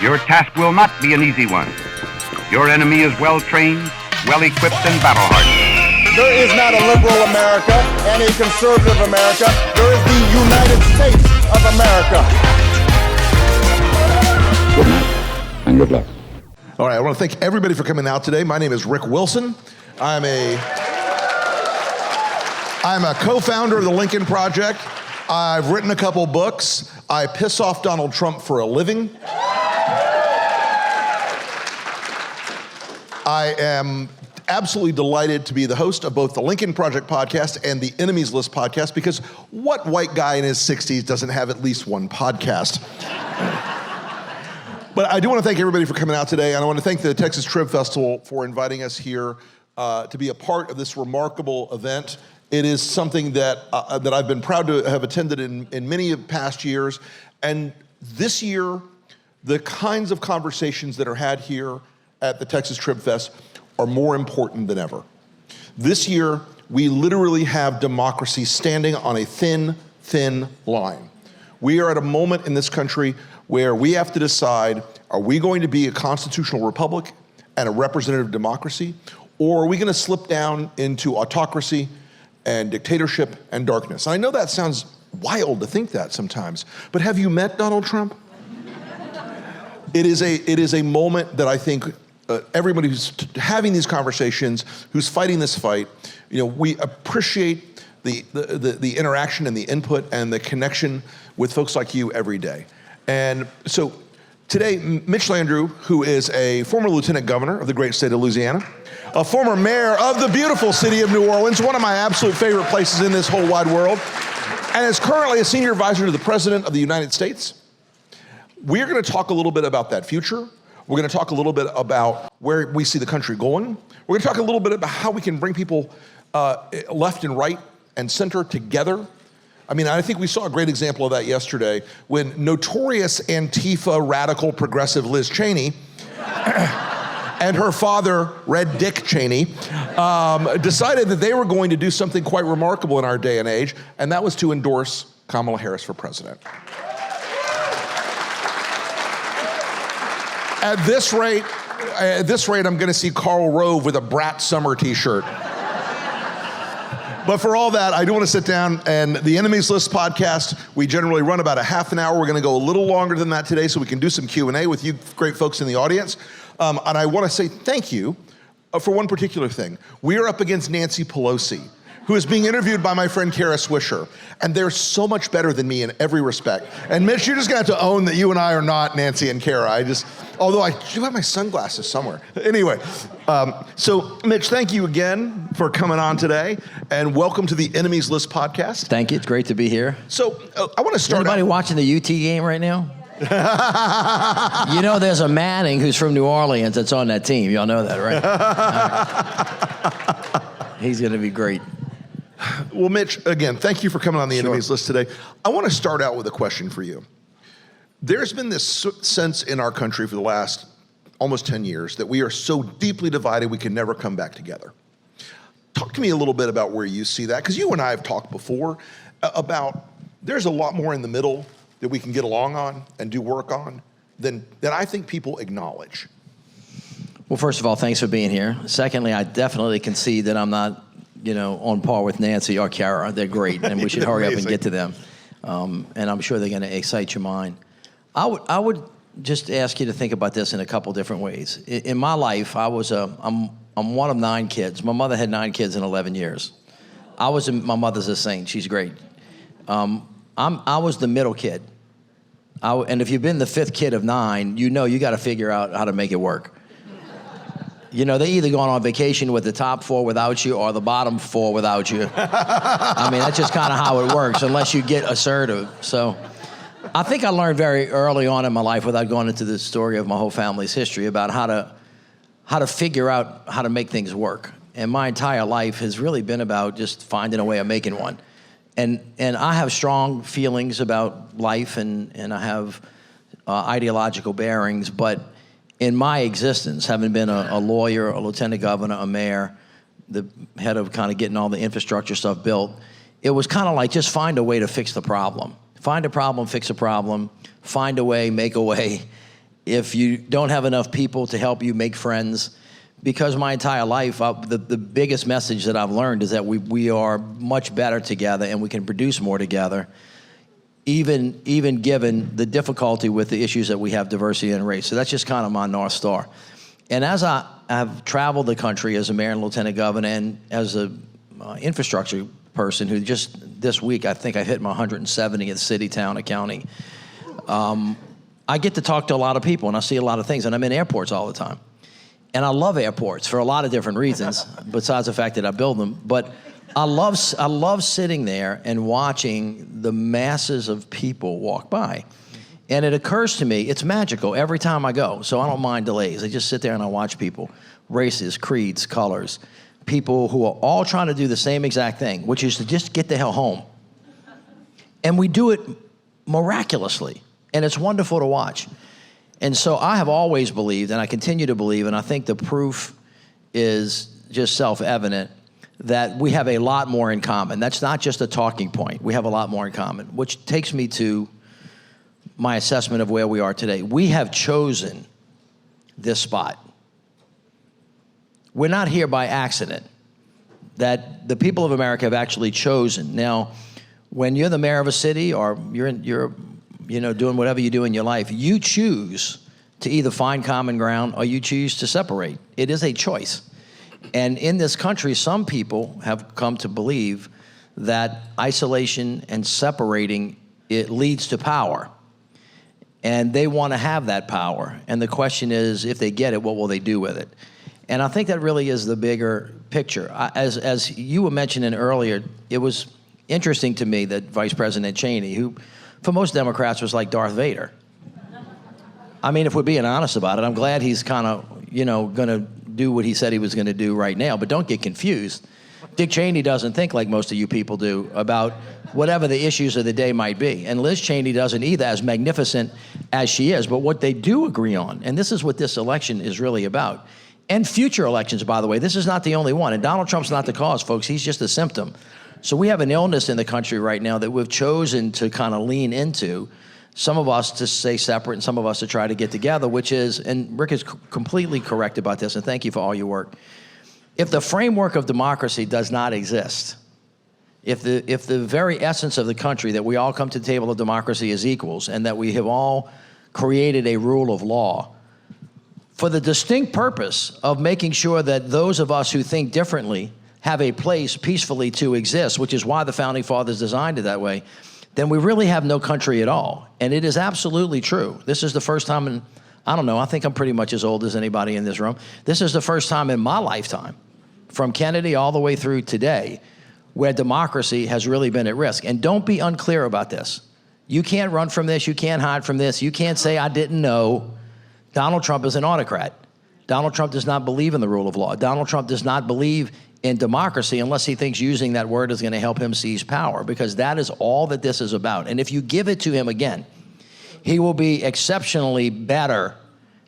Your task will not be an easy one. Your enemy is well-trained, well-equipped, and battle-hardened. There is not a liberal America and a conservative America. There is the United States of America. Good night and good luck. All right, I want to thank everybody for coming out today. My name is Rick Wilson. I'm a co-founder of the Lincoln Project. I've written a couple books. I piss off Donald Trump for a living. I am absolutely delighted to be the host of both the Lincoln Project podcast and the Enemies List podcast, because what white guy in his 60s doesn't have at least one podcast? But I do want to thank everybody for coming out today, and I want to thank the Texas Trib Festival for inviting us here to be a part of this remarkable event. It is something that I've been proud to have attended in many past years, and this year, the kinds of conversations that are had here at the Texas Trib Fest are more important than ever. This year, we literally have democracy standing on a thin, thin line. We are at a moment in this country where we have to decide, are we going to be a constitutional republic and a representative democracy, or are we going to slip down into autocracy and dictatorship and darkness? And I know that sounds wild to think that sometimes, but have you met Donald Trump? It is a moment that I think everybody who's having these conversations, who's fighting this fight, we appreciate the interaction and the input and the connection with folks like you every day. And so today, Mitch Landrieu, who is a former lieutenant governor of the great state of Louisiana, a former mayor of the beautiful city of New Orleans, one of my absolute favorite places in this whole wide world, and is currently a senior advisor to the President of the United States. We're going to talk a little bit about that future. We're going to talk a little bit about where we see the country going. We're going to talk a little bit about how we can bring people left and right and center together. I mean, I think we saw a great example of that yesterday when notorious Antifa radical progressive Liz Cheney and her father, Red Dick Cheney, decided that they were going to do something quite remarkable in our day and age, and that was to endorse Kamala Harris for president. At this rate, I'm going to see Karl Rove with a Brat Summer t-shirt. But for all that, I do want to sit down, and the Enemies List podcast, we generally run about a half an hour. We're going to go a little longer than that today so we can do some Q&A with you great folks in the audience. And I want to say thank you for one particular thing. We are up against Nancy Pelosi, who is being interviewed by my friend Kara Swisher, and they're so much better than me in every respect. And Mitch, you're just gonna have to own that you and I are not Nancy and Kara. Although I do have my sunglasses somewhere. Anyway, so Mitch, thank you again for coming on today, and welcome to the Enemies List podcast. Thank you, it's great to be here. So I want to start Anybody watching the UT game right now? There's a Manning who's from New Orleans that's on that team. Y'all know that, right? He's gonna be great. Well, Mitch, again, thank you for coming on the Enemies List today. I want to start out with a question for you. There's been this sense in our country for the last almost 10 years that we are so deeply divided we can never come back together. Talk to me a little bit about where you see that, because you and I have talked before about there's a lot more in the middle that we can get along on and do work on than I think people acknowledge. Well, first of all, thanks for being here. Secondly, I definitely concede that I'm not on par with Nancy or Kara. They're great, and we should hurry up and get to them. And I'm sure they're going to excite your mind. I would just ask you to think about this in a couple different ways. In my life, I'm one of 9 kids. My mother had 9 kids in 11 years. My mother's a saint. She's great. I was the middle kid. And if you've been the 5th kid of 9, you got to figure out how to make it work. They either gone on vacation with the top 4 without you or the bottom 4 without you. I mean, that's just kind of how it works, unless you get assertive. So I think I learned very early on in my life, without going into the story of my whole family's history, about how to figure out how to make things work. And my entire life has really been about just finding a way of making one. And I have strong feelings about life, and I have ideological bearings, but in my existence, having been a lawyer, a lieutenant governor, a mayor, the head of kind of getting all the infrastructure stuff built, it was kind of like just find a way to fix the problem. Find a problem, fix a problem, find a way, make a way. if you don't have enough people to help you make friends, because my entire life, the biggest message that I've learned is that we are much better together and we can produce more together, even given the difficulty with the issues that we have, diversity and race. So that's just kind of my North Star. And as I have traveled the country as a mayor and lieutenant governor and as a infrastructure person who just this week, I think I hit my 170th city, town, and county, I get to talk to a lot of people and I see a lot of things, and I'm in airports all the time. And I love airports for a lot of different reasons, besides the fact that I build them. But I love sitting there and watching the masses of people walk by. And it occurs to me, it's magical every time I go, so I don't mind delays. I just sit there and I watch people, races, creeds, colors, people who are all trying to do the same exact thing, which is to just get the hell home. And we do it miraculously, and it's wonderful to watch. And so I have always believed, and I continue to believe, and I think the proof is just self-evident, that we have a lot more in common. That's not just a talking point. We have a lot more in common, which takes me to my assessment of where we are today. We have chosen this spot. We're not here by accident. That the people of America have actually chosen. Now, when you're the mayor of a city or you're doing whatever you do in your life, you choose to either find common ground or you choose to separate. It is a choice. And in this country, some people have come to believe that isolation and separating, it leads to power. And they want to have that power. And the question is, if they get it, what will they do with it? And I think that really is the bigger picture. As you were mentioning earlier, it was interesting to me that Vice President Cheney, who for most Democrats was like Darth Vader. I mean, if we're being honest about it, I'm glad he's kind of, going to do what he said he was going to do right now. But don't get confused. Dick Cheney doesn't think like most of you people do about whatever the issues of the day might be. And Liz Cheney doesn't either, as magnificent as she is. But what they do agree on, and this is what this election is really about, and future elections, by the way, this is not the only one. And Donald Trump's not the cause, folks. He's just a symptom. So we have an illness in the country right now that we've chosen to kind of lean into, some of us to stay separate and some of us to try to get together, which is, and Rick is completely correct about this, and thank you for all your work. If the framework of democracy does not exist, if the very essence of the country, that we all come to the table of democracy as equals and that we have all created a rule of law for the distinct purpose of making sure that those of us who think differently have a place peacefully to exist, which is why the Founding Fathers designed it that way, then we really have no country at all. And it is absolutely true. This is the first time in, I don't know, I think I'm pretty much as old as anybody in this room. This is the first time in my lifetime, from Kennedy all the way through today, where democracy has really been at risk. And don't be unclear about this. You can't run from this. You can't hide from this. You can't say, I didn't know. Donald Trump is an autocrat. Donald Trump does not believe in the rule of law. Donald Trump does not believe in democracy unless he thinks using that word is going to help him seize power, because that is all that this is about. And if you give it to him again, he will be exceptionally better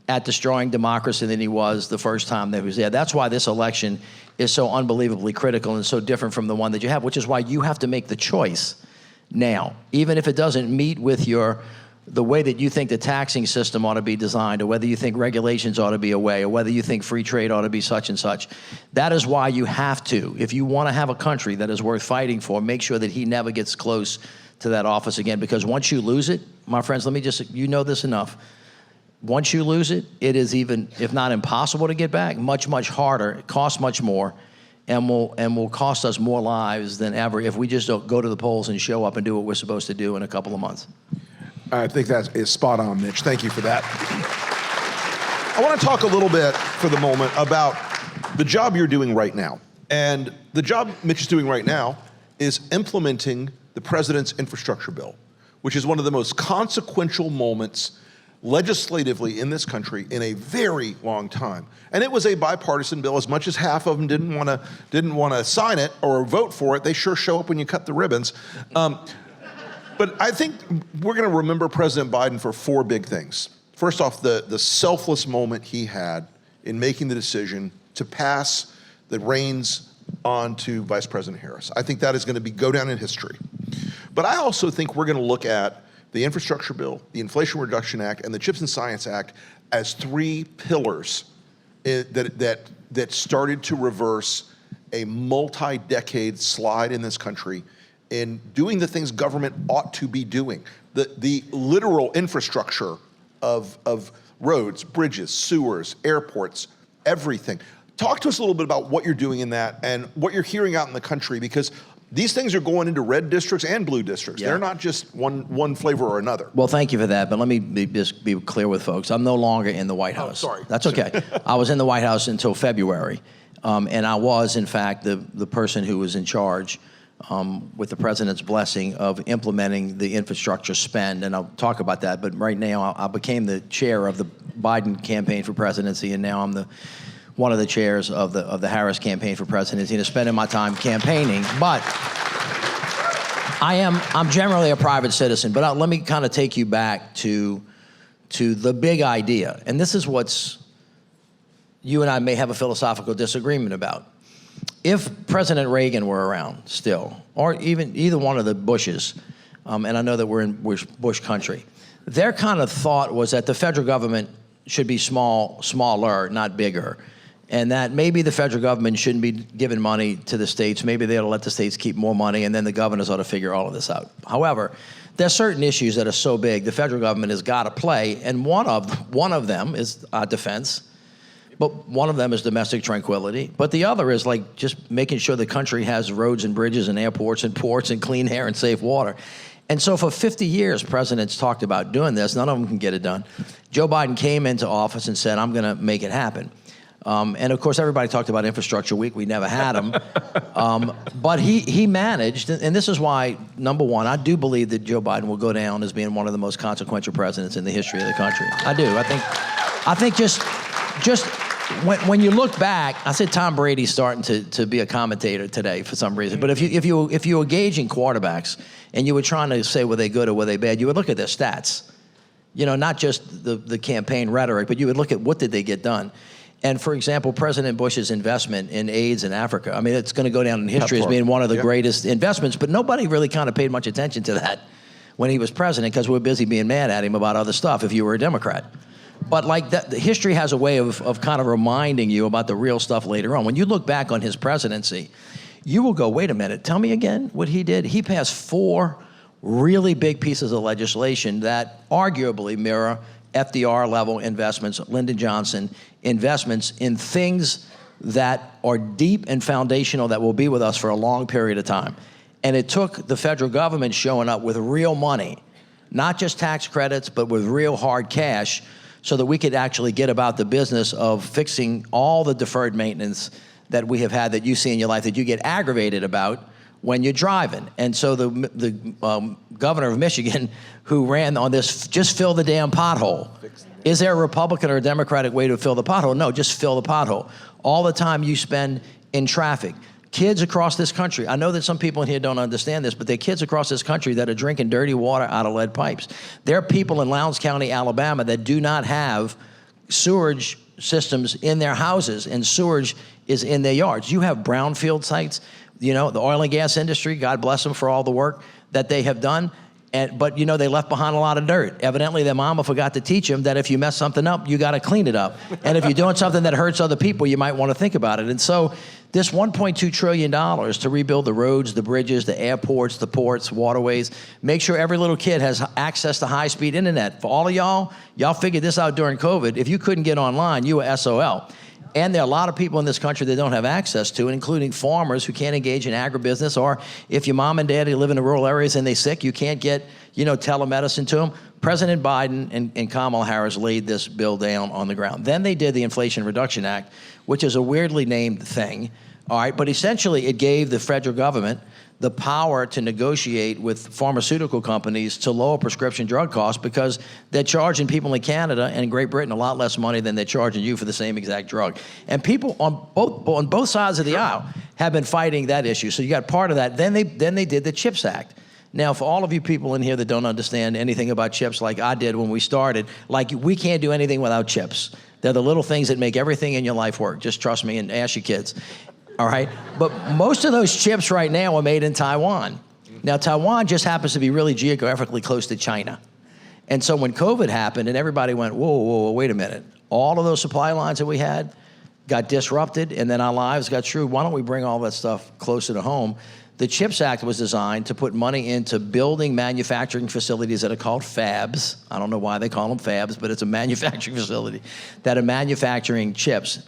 at destroying democracy than he was the first time that he was there. That's why this election is so unbelievably critical and so different from the one that you have, which is why you have to make the choice now, even if it doesn't meet with the way that you think the taxing system ought to be designed, or whether you think regulations ought to be a way, or whether you think free trade ought to be such and such. That is why you have to, if you want to have a country that is worth fighting for, make sure that he never gets close to that office again. Because once you lose it, my friends, let me just, you know this enough. Once you lose it, it is even, if not impossible to get back, much, much harder. It costs much more, and will cost us more lives than ever if we just don't go to the polls and show up and do what we're supposed to do in a couple of months. I think that is spot on, Mitch. Thank you for that. I want to talk a little bit for the moment about the job you're doing right now. And the job Mitch is doing right now is implementing the president's infrastructure bill, which is one of the most consequential moments legislatively in this country in a very long time. And it was a bipartisan bill. As much as half of them didn't want to sign it or vote for it, they sure show up when you cut the ribbons. But I think we're going to remember President Biden for four big things. First off, the selfless moment he had in making the decision to pass the reins on to Vice President Harris. I think that is going to go down in history. But I also think we're going to look at the Infrastructure Bill, the Inflation Reduction Act, and the CHIPS and Science Act as three pillars that started to reverse a multi-decade slide in this country in doing the things government ought to be doing. The literal infrastructure of roads, bridges, sewers, airports, everything. Talk to us a little bit about what you're doing in that and what you're hearing out in the country, because these things are going into red districts and blue districts. Yeah. They're not just one flavor or another. Well, thank you for that, but let me just be clear with folks. I'm no longer in the White House. Oh, sorry. That's okay. I was in the White House until February, and I was, in fact, the person who was in charge, with the president's blessing, of implementing the infrastructure spend, and I'll talk about that. But right now, I became the chair of the Biden campaign for presidency, and now I'm one of the chairs of the Harris campaign for presidency, and spending my time campaigning. But I'm generally a private citizen. But let me kind of take you back to the big idea, and this is what's you and I may have a philosophical disagreement about. If President Reagan were around still, or even either one of the Bushes, and I know that we're in Bush country, their kind of thought was that the federal government should be smaller, not bigger, and that maybe the federal government shouldn't be giving money to the states. Maybe they ought to let the states keep more money, and then the governors ought to figure all of this out. However, there's certain issues that are so big the federal government has got to play, and one of them is defense. But one of them is domestic tranquility. But the other is like just making sure the country has roads and bridges and airports and ports and clean air and safe water. And so for 50 years, presidents talked about doing this. None of them can get it done. Joe Biden came into office and said, I'm going to make it happen. And of course, everybody talked about Infrastructure Week. We never had him. But he managed, and this is why, number one, I do believe that Joe Biden will go down as being one of the most consequential presidents in the history of the country. I do. I think just when you look back, I said Tom Brady's starting to be a commentator today for some reason. But if you were gauging quarterbacks and you were trying to say were they good or were they bad, you would look at their stats. You know, not just the campaign rhetoric, but you would look at what did they get done. And for example, President Bush's investment in AIDS in Africa, I mean, it's going to go down in history as being one of the greatest investments, but nobody really kind of paid much attention to that when he was president because we were busy being mad at him about other stuff if you were a Democrat. But like that, history has a way of kind of reminding you about the real stuff later on. When you look back on his presidency, you will go, wait a minute, tell me again what he did. He passed 4 really big pieces of legislation that arguably mirror FDR-level investments, Lyndon Johnson investments in things that are deep and foundational that will be with us for a long period of time. And it took the federal government showing up with real money, not just tax credits, but with real hard cash, so that we could actually get about the business of fixing all the deferred maintenance that we have had that you see in your life that you get aggravated about when you're driving. And so the governor of Michigan who ran on this, just fill the damn pothole. Is there a Republican or a Democratic way to fill the pothole? No, just fill the pothole. All the time you spend in traffic. Kids across this country, I know that some people in here don't understand this, but there are kids across this country that are drinking dirty water out of lead pipes. There are people in Lowndes County, Alabama that do not have sewerage systems in their houses, and sewage is in their yards. You have brownfield sites, you know, the oil and gas industry, God bless them for all the work that they have done. But, you know, they left behind a lot of dirt. Evidently, their mama forgot to teach them that if you mess something up, you got to clean it up. And if you're doing something that hurts other people, you might want to think about it. And so this $1.2 trillion to rebuild the roads, the bridges, the airports, the ports, waterways, make sure every little kid has access to high-speed internet. For all of y'all figured this out during COVID. If you couldn't get online, you were SOL. And there are a lot of people in this country that don't have access to it, including farmers who can't engage in agribusiness, or if your mom and daddy live in the rural areas and they're sick, you can't get, you know, telemedicine to them. President Biden and Kamala Harris laid this bill down on the ground. Then they did the Inflation Reduction Act, which is a weirdly named thing, all right, but essentially it gave the federal government the power to negotiate with pharmaceutical companies to lower prescription drug costs because they're charging people in Canada and Great Britain a lot less money than they're charging you for the same exact drug. And people on both sides of the aisle have been fighting that issue. So you got part of that. Then they did the CHIPS Act. Now, for all of you people in here that don't understand anything about chips like I did when we started, like we can't do anything without chips. They're the little things that make everything in your life work. Just trust me and ask your kids. All right? But most of those chips right now are made in Taiwan. Now, Taiwan just happens to be really geographically close to China. And so when COVID happened and everybody went, whoa, wait a minute. All of those supply lines that we had got disrupted and then our lives got screwed. Why don't we bring all that stuff closer to home? The CHIPS Act was designed to put money into building manufacturing facilities that are called fabs. I don't know why they call them fabs, but it's a manufacturing facility that are manufacturing chips.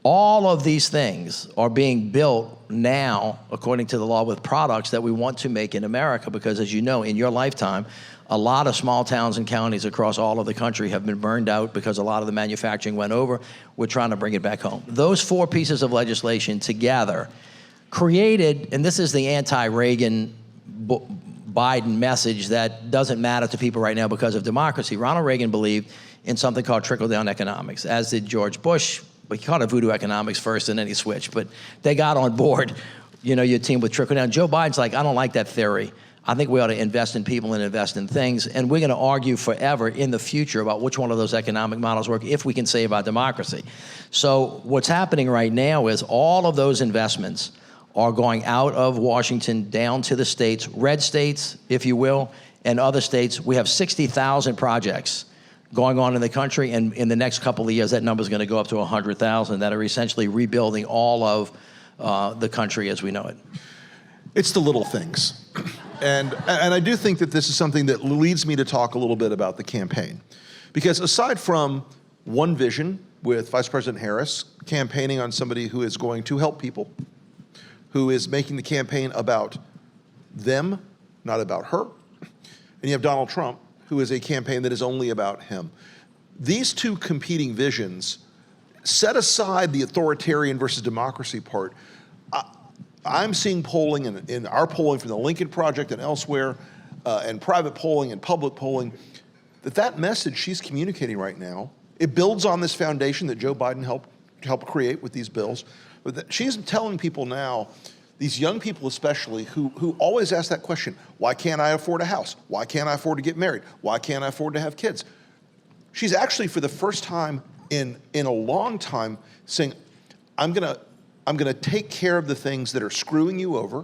All of these things are being built now, according to the law, with products that we want to make in America, because as you know, in your lifetime, a lot of small towns and counties across all of the country have been burned out because a lot of the manufacturing went over. We're trying to bring it back home. Those 4 pieces of legislation together created, and this is the anti-Reagan Biden message that doesn't matter to people right now because of democracy. Ronald Reagan believed in something called trickle-down economics, as did George Bush. He called it voodoo economics first and then he switched, but they got on board, your team with trickle-down. Joe Biden's like, I don't like that theory. I think we ought to invest in people and invest in things, and we're going to argue forever in the future about which one of those economic models work if we can save our democracy. So what's happening right now is all of those investments are going out of Washington down to the states, red states, if you will, and other states. We have 60,000 projects going on in the country, and in the next couple of years, that number is going to go up to 100,000 that are essentially rebuilding all of the country as we know it. It's the little things. And I do think that this is something that leads me to talk a little bit about the campaign. Because aside from one vision with Vice President Harris campaigning on somebody who is going to help people, who is making the campaign about them, not about her, and you have Donald Trump, who is a campaign that is only about him. These two competing visions, set aside the authoritarian versus democracy part, I'm seeing polling in our polling from the Lincoln Project and elsewhere, and private polling and public polling, that message she's communicating right now, it builds on this foundation that Joe Biden helped create with these bills. But she's telling people now, these young people especially, who always ask that question, why can't I afford a house? Why can't I afford to get married? Why can't I afford to have kids? She's actually, for the first time in a long time, saying, I'm gonna take care of the things that are screwing you over.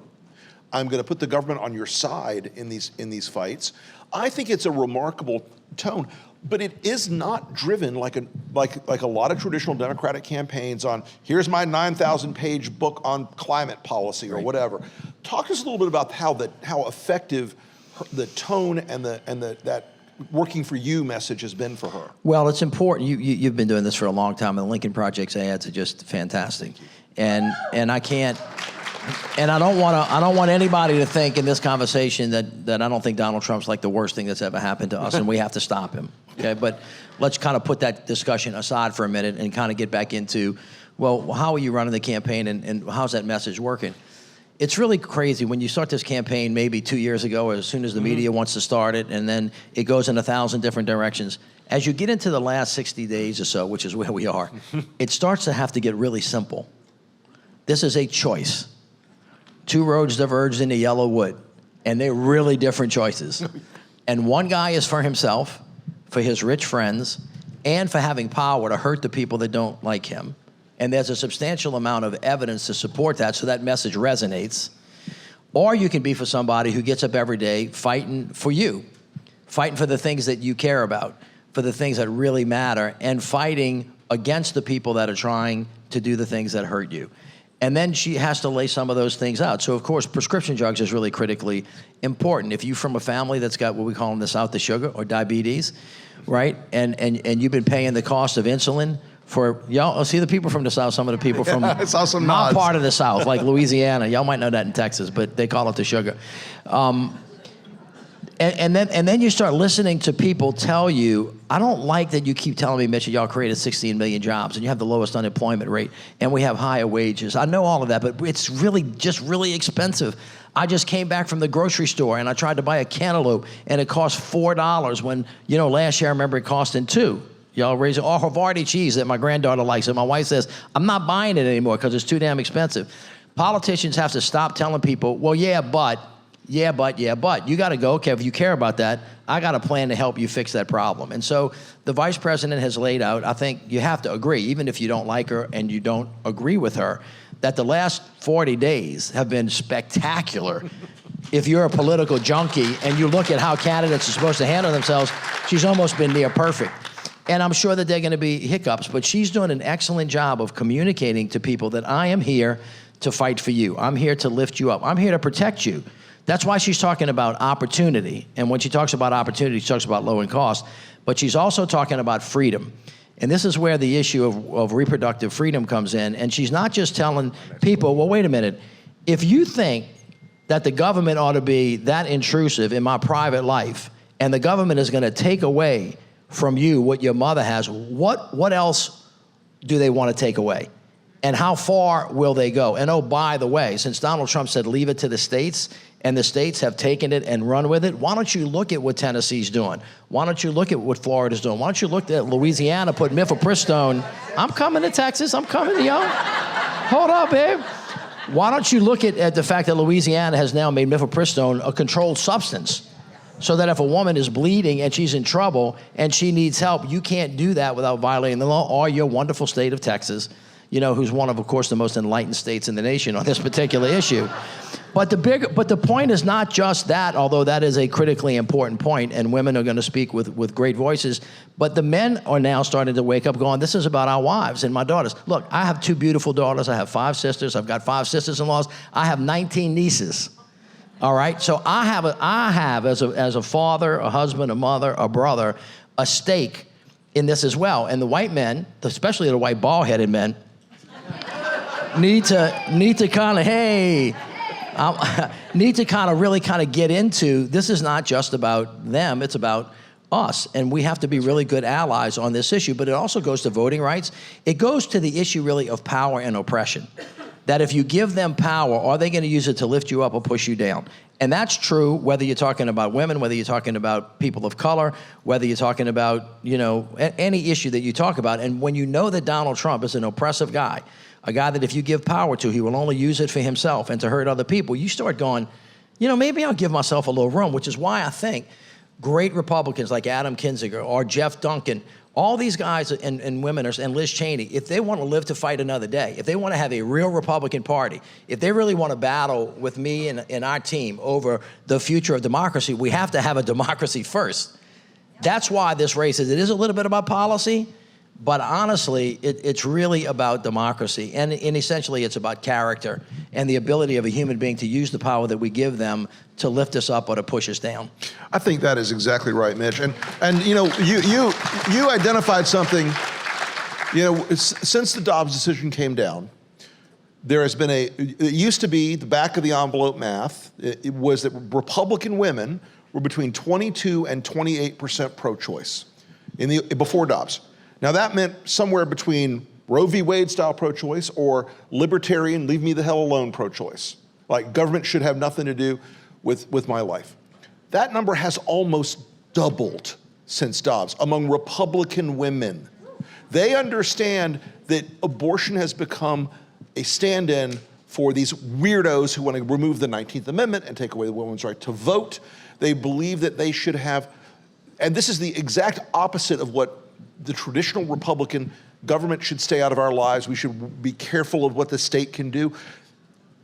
I'm gonna put the government on your side in these fights. I think it's a remarkable tone, but it is not driven like a lot of traditional Democratic campaigns on, here's my 9,000-page book on climate policy or whatever. Talk to us a little bit about how effective the tone and that working for you message has been for her. Well, it's important. You've been doing this for a long time, and the Lincoln Project's ads are just fantastic. And I can't, and I don't want anybody to think in this conversation that I don't think Donald Trump's like the worst thing that's ever happened to us, and we have to stop him. Okay, but let's kind of put that discussion aside for a minute and kind of get back into, well, how are you running the campaign and how's that message working? It's really crazy when you start this campaign maybe 2 years ago, or as soon as the media wants to start it, and then it goes in 1,000 different directions. As you get into the last 60 days or so, which is where we are, it starts to have to get really simple. This is a choice. 2 roads diverged into yellow wood, and they're really different choices. And one guy is for himself, for his rich friends, and for having power to hurt the people that don't like him. And there's a substantial amount of evidence to support that, so that message resonates. Or you can be for somebody who gets up every day fighting for you, fighting for the things that you care about, for the things that really matter, and fighting against the people that are trying to do the things that hurt you. And then she has to lay some of those things out. So, of course, prescription drugs is really critically important. If you're from a family that's got what we call in the South the sugar or diabetes, right? And you've been paying the cost of insulin for, y'all see the people from the South, some of the people from I saw some not nods. part of the South, like Louisiana. Y'all might know that in Texas, but they call it the sugar. And then you start listening to people tell you, I don't like that you keep telling me, Mitch, y'all created 16 million jobs and you have the lowest unemployment rate and we have higher wages. I know all of that, but it's really just really expensive. I just came back from the grocery store and I tried to buy a cantaloupe and it cost $4 when, last year I remember it costing $2. Y'all raising Havarti cheese that my granddaughter likes, and my wife says, I'm not buying it anymore because it's too damn expensive. Politicians have to stop telling people, well, yeah, but. You got to go, okay, if you care about that, I got a plan to help you fix that problem. And so the vice president has laid out, I think you have to agree, even if you don't like her and you don't agree with her, that the last 40 days have been spectacular if you're a political junkie and you look at how candidates are supposed to handle themselves, she's almost been near perfect. And I'm sure that there are going to be hiccups, but she's doing an excellent job of communicating to people that I am here to fight for you. I'm here to lift you up. I'm here to protect you. That's why she's talking about opportunity. And when she talks about opportunity, she talks about lowering cost, but she's also talking about freedom. And this is where the issue of reproductive freedom comes in. And she's not just telling people, well, wait a minute, if you think that the government ought to be that intrusive in my private life, and the government is going to take away from you what your mother has, what else do they want to take away? And how far will they go? And oh, by the way, since Donald Trump said leave it to the states, and the states have taken it and run with it, why don't you look at what Tennessee's doing? Why don't you look at what Florida's doing? Why don't you look at Louisiana, put mifepristone? I'm coming to Texas, I'm coming, yo. Hold up, babe. Why don't you look at the fact that Louisiana has now made mifepristone a controlled substance, so that if a woman is bleeding and she's in trouble and she needs help, you can't do that without violating the law, or your wonderful state of Texas, you know, who's one of course, the most enlightened states in the nation on this particular issue. But the point is not just that, although that is a critically important point, and women are going to speak with great voices, but the men are now starting to wake up going, this is about our wives and my daughters. Look, I have 2 beautiful daughters. I have 5 sisters. I've got 5 sisters-in-laws. I have 19 nieces. All right? So I have as a father, a husband, a mother, a brother, a stake in this as well. And the white men, especially the white bald-headed men, need to kind of, need to kind of really kind of get into, this is not just about them, it's about us. And we have to be really good allies on this issue, but it also goes to voting rights. It goes to the issue really of power and oppression. That if you give them power, are they going to use it to lift you up or push you down? And that's true whether you're talking about women, whether you're talking about people of color, whether you're talking about, you know, any issue that you talk about. And when you know that Donald Trump is an oppressive guy, a guy that if you give power to, he will only use it for himself and to hurt other people, you start going, you know, maybe I'll give myself a little room, which is why I think great Republicans like Adam Kinzinger or Jeff Duncan, all these guys and women, and Liz Cheney, if they want to live to fight another day, if they want to have a real Republican Party, if they really want to battle with me and our team over the future of democracy, we have to have a democracy first. That's why this race is, it is a little bit about policy, but honestly, it's really about democracy. And essentially, it's about character and the ability of a human being to use the power that we give them to lift us up or to push us down. I think that is exactly right, Mitch. And you know, you identified something, you know, since the Dobbs decision came down, there has been it used to be the back of the envelope math, it was that Republican women were between 22 and 28% pro-choice before Dobbs. Now that meant somewhere between Roe v. Wade style pro-choice or libertarian, leave me the hell alone pro-choice. Like government should have nothing to do with my life. That number has almost doubled since Dobbs among Republican women. They understand that abortion has become a stand-in for these weirdos who want to remove the 19th Amendment and take away the woman's right to vote. They believe that they should have, and this is the exact opposite of what the traditional Republican government should stay out of our lives. We should be careful of what the state can do.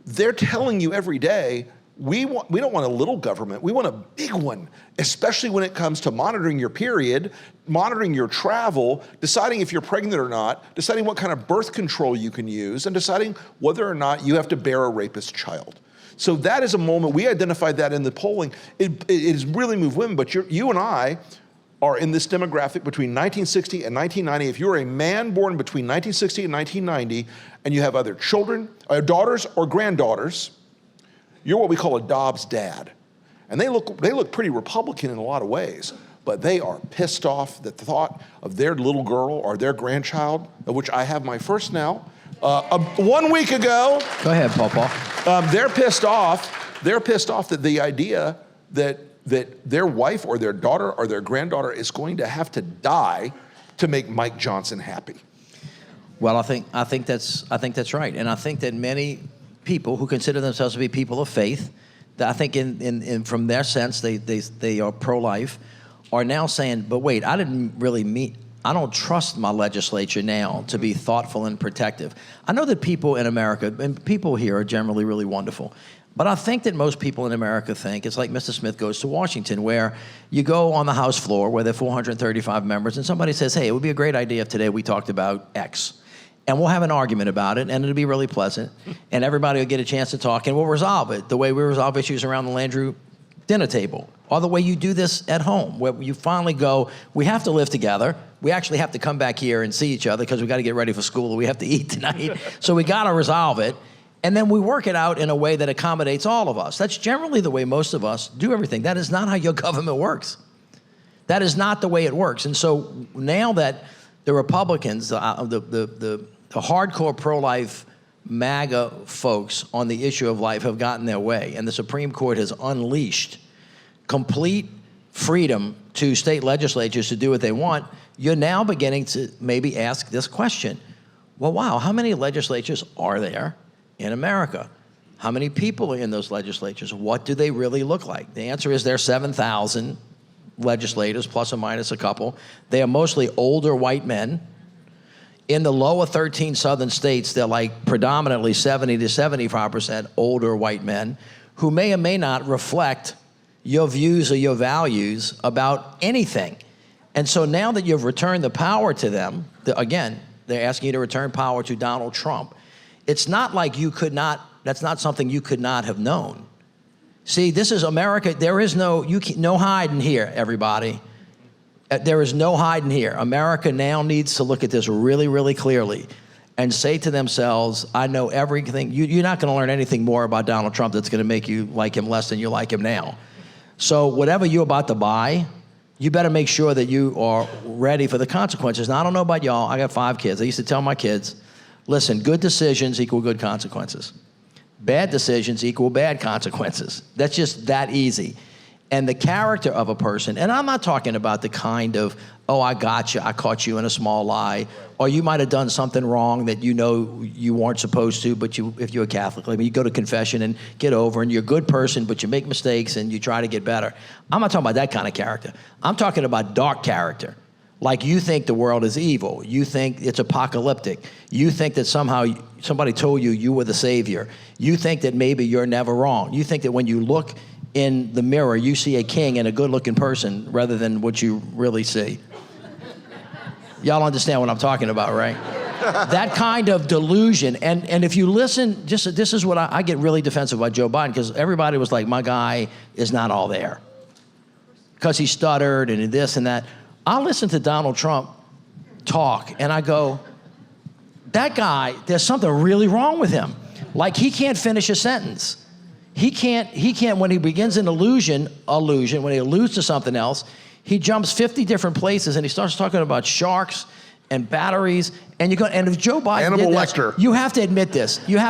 They're telling you every day, we don't want a little government, we want a big one, especially when it comes to monitoring your period, monitoring your travel, deciding if you're pregnant or not, deciding what kind of birth control you can use, and deciding whether or not you have to bear a rapist child. So that is a moment, we identified that in the polling. It has really moved women, but you and I are in this demographic between 1960 and 1990. If you're a man born between 1960 and 1990, and you have other children, daughters or granddaughters, you're what we call a Dobbs dad. And they look pretty Republican in a lot of ways, but they are pissed off that the thought of their little girl or their grandchild, of which I have my first now, 1 week ago. Go ahead, Paul. They're pissed off that the idea that their wife or their daughter or their granddaughter is going to have to die to make Mike Johnson happy. Well, I think that's right, and I think that many people who consider themselves to be people of faith, that I think in from their sense they are pro-life, are now saying, but wait, I don't trust my legislature now to be thoughtful and protective. I know that people in America, and people here are generally really wonderful, But I think that most people in America think it's like Mr. Smith Goes to Washington, where you go on the House floor where there are 435 members and somebody says, hey, it would be a great idea if today we talked about X. And we'll have an argument about it, and it'll be really pleasant, and everybody will get a chance to talk, and we'll resolve it the way we resolve issues around the Landrieu dinner table, or the way you do this at home, where you finally go, we have to live together. We actually have to come back here and see each other because we got to get ready for school, or we have to eat tonight. So we got to resolve it. And then we work it out in a way that accommodates all of us. That's generally the way most of us do everything. That is not how your government works. That is not the way it works. And so now that the Republicans, the hardcore pro-life MAGA folks on the issue of life have gotten their way, and the Supreme Court has unleashed complete freedom to state legislatures to do what they want, you're now beginning to maybe ask this question. Well, wow, how many legislatures are there in America? How many people are in those legislatures? What do they really look like? The answer is there are 7,000 legislators, plus or minus a couple. They are mostly older white men. In the lower 13 southern states, they're like predominantly 70 to 75% older white men who may or may not reflect your views or your values about anything. And so now that you've returned the power to them, again, they're asking you to return power to Donald Trump. It's not like you could not, that's not something you could not have known. See, this is America. There is no hiding here, everybody. There is no hiding here. America now needs to look at this really, really clearly and say to themselves, I know everything. You're not going to learn anything more about Donald Trump that's going to make you like him less than you like him now. So whatever you're about to buy, you better make sure that you are ready for the consequences. Now, I don't know about y'all. I got 5 kids. I used to tell my kids, listen, good decisions equal good consequences. Bad decisions equal bad consequences. That's just that easy. And the character of a person, and I'm not talking about the kind of, oh, I got you, I caught you in a small lie, or you might have done something wrong that you know you weren't supposed to, but if you're a Catholic, I mean, you go to confession and get over, and you're a good person, but you make mistakes and you try to get better. I'm not talking about that kind of character. I'm talking about dark character. Like you think the world is evil. You think it's apocalyptic. You think that somehow somebody told you you were the savior. You think that maybe you're never wrong. You think that when you look in the mirror, you see a king and a good-looking person rather than what you really see. Y'all understand what I'm talking about, right? That kind of delusion. And if you listen, this is what I get really defensive about Joe Biden, because everybody was like, my guy is not all there. Because he stuttered and this and that. I listen to Donald Trump talk, and I go, that guy, there's something really wrong with him. Like, he can't finish a sentence. He can't, when he begins an illusion, when he alludes to something else, he jumps 50 different places and he starts talking about sharks and batteries. And if Joe Biden did this, you have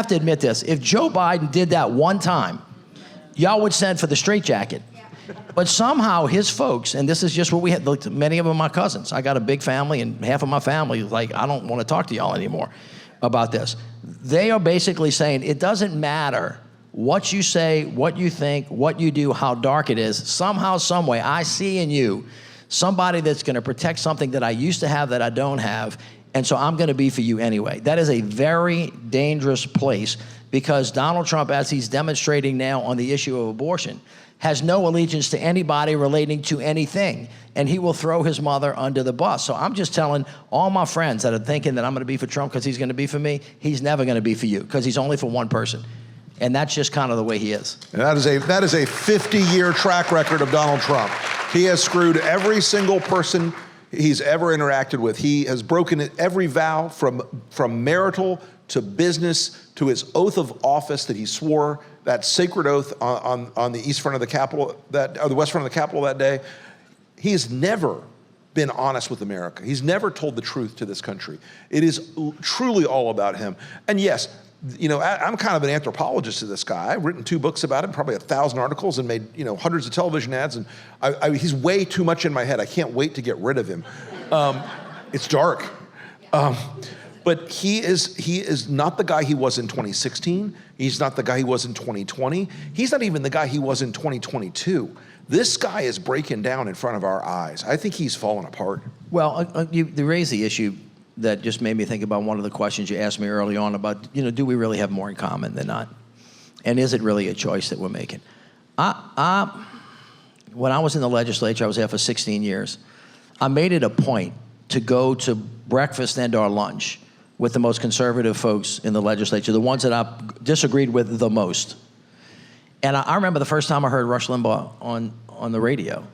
to admit this. If Joe Biden did that one time, y'all would send for the straitjacket. But somehow his folks, and this is just what we had, look, many of them are my cousins. I got a big family, and half of my family is like, I don't want to talk to y'all anymore about this. They are basically saying it doesn't matter what you say, what you think, what you do, how dark it is. Somehow, some way, I see in you somebody that's going to protect something that I used to have that I don't have, and so I'm going to be for you anyway. That is a very dangerous place, because Donald Trump, as he's demonstrating now on the issue of abortion, has no allegiance to anybody relating to anything, and he will throw his mother under the bus. So I'm just telling all my friends that are thinking that I'm going to be for Trump because he's going to be for me, he's never going to be for you, because he's only for one person. And that's just kind of the way he is. And that is a 50-year track record of Donald Trump. He has screwed every single person he's ever interacted with. He has broken every vow from marital to business to his oath of office that he swore, that sacred oath on the east front of the Capitol, or the west front of the Capitol that day. He has never been honest with America. He's never told the truth to this country. It is truly all about him. And yes, you know, I'm kind of an anthropologist to this guy. I've written 2 books about him, probably 1,000 articles, and made, you know, hundreds of television ads. And he's way too much in my head. I can't wait to get rid of him. It's dark. But he is not the guy he was in 2016. He's not the guy he was in 2020. He's not even the guy he was in 2022. This guy is breaking down in front of our eyes. I think he's falling apart. Well, you raise the issue that just made me think about one of the questions you asked me early on about, you know, do we really have more in common than not? And is it really a choice that we're making? When I was in the legislature, I was there for 16 years. I made it a point to go to breakfast and or lunch with the most conservative folks in the legislature, the ones that I disagreed with the most. And I remember the first time I heard Rush Limbaugh on the radio.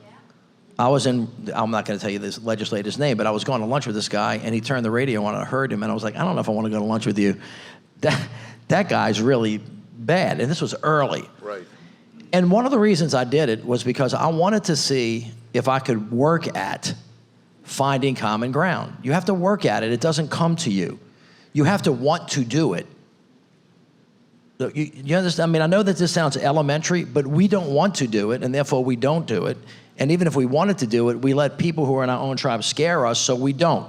I'm not going to tell you this legislator's name, but I was going to lunch with this guy, and he turned the radio on, and I heard him, and I was like, I don't know if I want to go to lunch with you. That guy's really bad, and this was early. Right. And one of the reasons I did it was because I wanted to see if I could work at finding common ground. You have to work at it. It doesn't come to you. You have to want to do it. You understand? I mean, I know that this sounds elementary, but we don't want to do it, and therefore we don't do it. And even if we wanted to do it, we let people who are in our own tribe scare us, so we don't.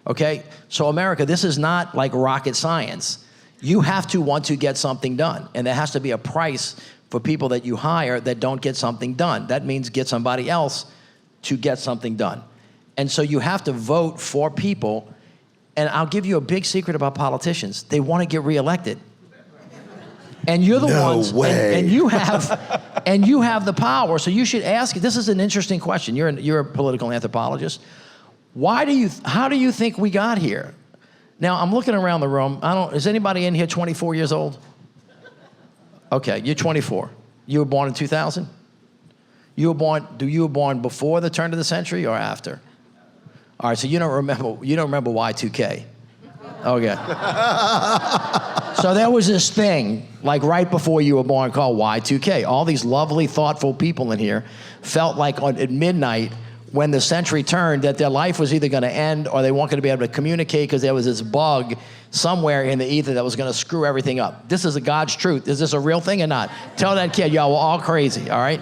Okay? So America, this is not like rocket science. You have to want to get something done, and there has to be a price for people that you hire that don't get something done. That means get somebody else to get something done. And so you have to vote for people, and I'll give you a big secret about politicians. They want to get reelected. And you're the ones, and you have the power. So you should ask. This is an interesting question. You're a political anthropologist. How do you think we got here? Now I'm looking around the room. Is anybody in here 24 years old? Okay, you're 24. You were born in 2000. You were born before the turn of the century or after? All right, so you don't remember Y2K. Okay. So there was this thing, like right before you were born, called Y2K. All these lovely, thoughtful people in here felt like at midnight when the century turned that their life was either going to end or they weren't going to be able to communicate because there was this bug somewhere in the ether that was going to screw everything up. This is God's truth. Is this a real thing or not? Tell that kid, y'all were all crazy, all right?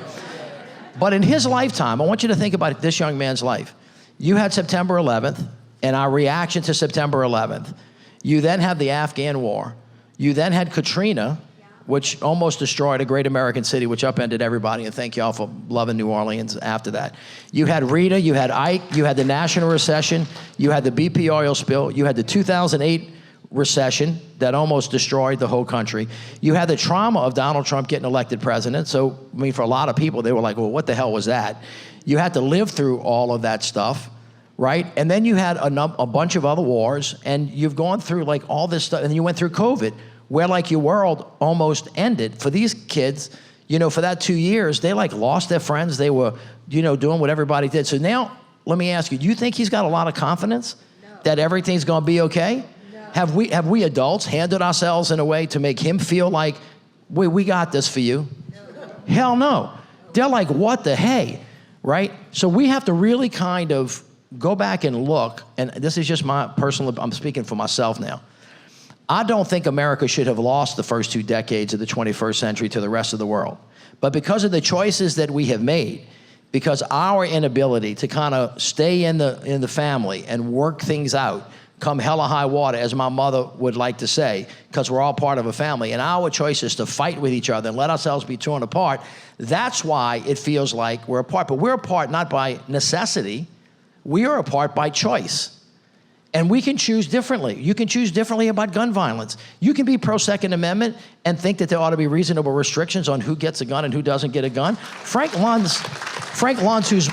But in his lifetime, I want you to think about this young man's life. You had September 11th and our reaction to September 11th. You then had the Afghan war. You then had Katrina, which almost destroyed a great American city, which upended everybody, and thank y'all for loving New Orleans after that. You had Rita, you had Ike, you had the national recession, you had the BP oil spill, you had the 2008 recession that almost destroyed the whole country. You had the trauma of Donald Trump getting elected president, so, I mean, for a lot of people, they were like, well, what the hell was that? You had to live through all of that stuff. Right? And then you had a bunch of other wars, and you've gone through like all this stuff, and you went through COVID, where like your world almost ended. For these kids, for that 2 years, they like lost their friends. They were, doing what everybody did. So now, let me ask you, do you think he's got a lot of confidence that everything's gonna be okay? No. Have we adults handled ourselves in a way to make him feel like, we got this for you? No. Hell no. They're like, what the hey, right? So we have to really kind of go back and look, and this is just my personal, I'm speaking for myself now. I don't think America should have lost the first 2 decades of the 21st century to the rest of the world. But because of the choices that we have made, because our inability to kind of stay in the family and work things out, come hell or high water, as my mother would like to say, because we're all part of a family, and our choices to fight with each other and let ourselves be torn apart, that's why it feels like we're apart. But we're apart not by necessity. We are apart by choice. And we can choose differently. You can choose differently about gun violence. You can be pro-Second Amendment and think that there ought to be reasonable restrictions on who gets a gun and who doesn't get a gun. Frank Luntz, who's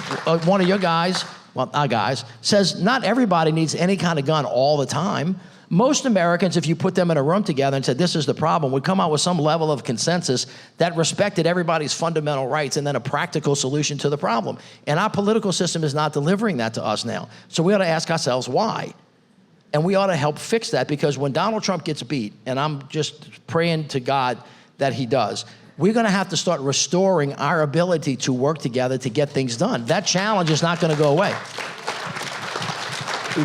one of your guys, well, our guys, says not everybody needs any kind of gun all the time. Most Americans, if you put them in a room together and said, this is the problem, would come out with some level of consensus that respected everybody's fundamental rights and then a practical solution to the problem. And our political system is not delivering that to us now. So we ought to ask ourselves why. And we ought to help fix that, because when Donald Trump gets beat, and I'm just praying to God that he does, we're gonna have to start restoring our ability to work together to get things done. That challenge is not gonna go away.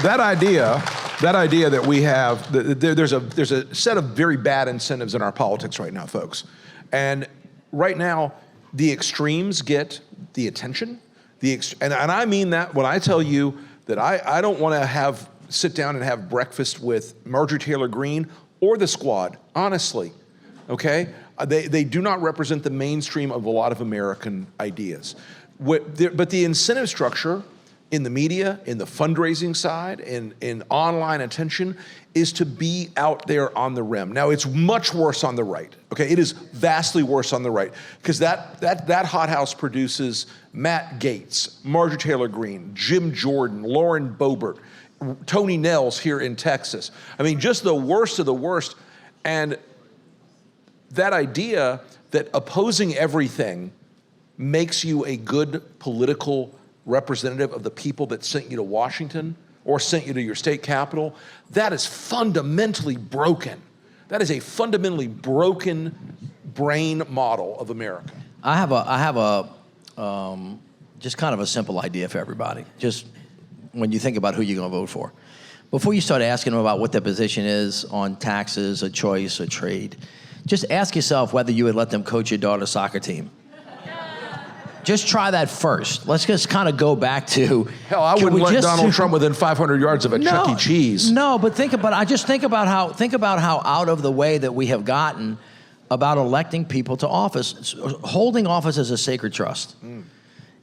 That idea that we have, there's a set of very bad incentives in our politics right now, folks. And right now, the extremes get the attention. And I mean that when I tell you that I don't want to sit down and have breakfast with Marjorie Taylor Greene or the Squad, honestly, okay? They do not represent the mainstream of a lot of American ideas. But the incentive structure in the media, in the fundraising side, in online attention, is to be out there on the rim. Now, it's much worse on the right, okay? It is vastly worse on the right, because that hothouse produces Matt Gaetz, Marjorie Taylor Greene, Jim Jordan, Lauren Boebert, Tony Nels here in Texas. I mean, just the worst of the worst. And that idea that opposing everything makes you a good political representative of the people that sent you to Washington or sent you to your state capital, that is fundamentally broken. That is a fundamentally broken brain model of America. I have a just kind of a simple idea for everybody. Just when you think about who you're going to vote for, before you start asking them about what their position is on taxes, a choice, a trade, just ask yourself whether you would let them coach your daughter's soccer team. Just try that first. Let's just kind of go back to. Hell, I wouldn't let Donald Trump within 500 yards of a Chuck E. Cheese. No, but think about how out of the way that we have gotten about electing people to office. Holding office is a sacred trust.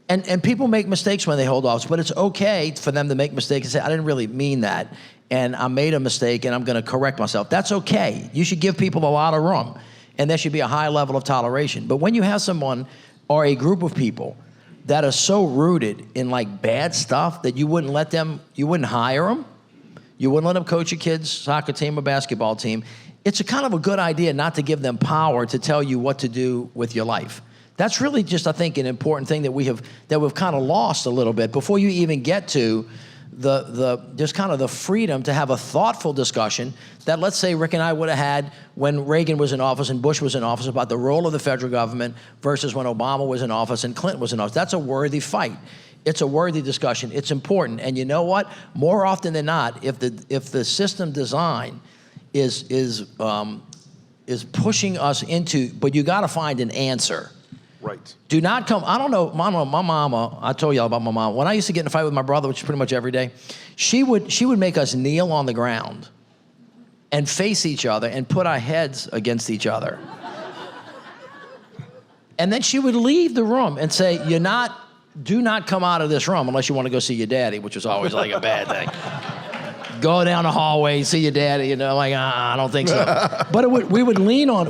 And people make mistakes when they hold office, but it's okay for them to make mistakes and say, I didn't really mean that, and I made a mistake, and I'm going to correct myself. That's okay. You should give people a lot of room, and there should be a high level of toleration. But when you have someone or a group of people that are so rooted in like bad stuff that you wouldn't hire them, you wouldn't let them coach your kid's soccer team or basketball team, it's a kind of a good idea not to give them power to tell you what to do with your life. That's really just, I think, an important thing that we've kind of lost a little bit before you even get to just kind of the freedom to have a thoughtful discussion that, let's say, Rick and I would have had when Reagan was in office and Bush was in office about the role of the federal government versus when Obama was in office and Clinton was in office. That's a worthy fight. It's a worthy discussion. It's important. And you know what? More often than not, if the system design is pushing us into, but you got to find an answer. Right. Do not come. I don't know. My mama. I told y'all about my mom. When I used to get in a fight with my brother, which is pretty much every day, she would make us kneel on the ground and face each other and put our heads against each other. And then she would leave the room and say, do not come out of this room unless you want to go see your daddy, which was always like a bad thing. Go down the hallway, see your daddy, like, I don't think so. But we would lean on,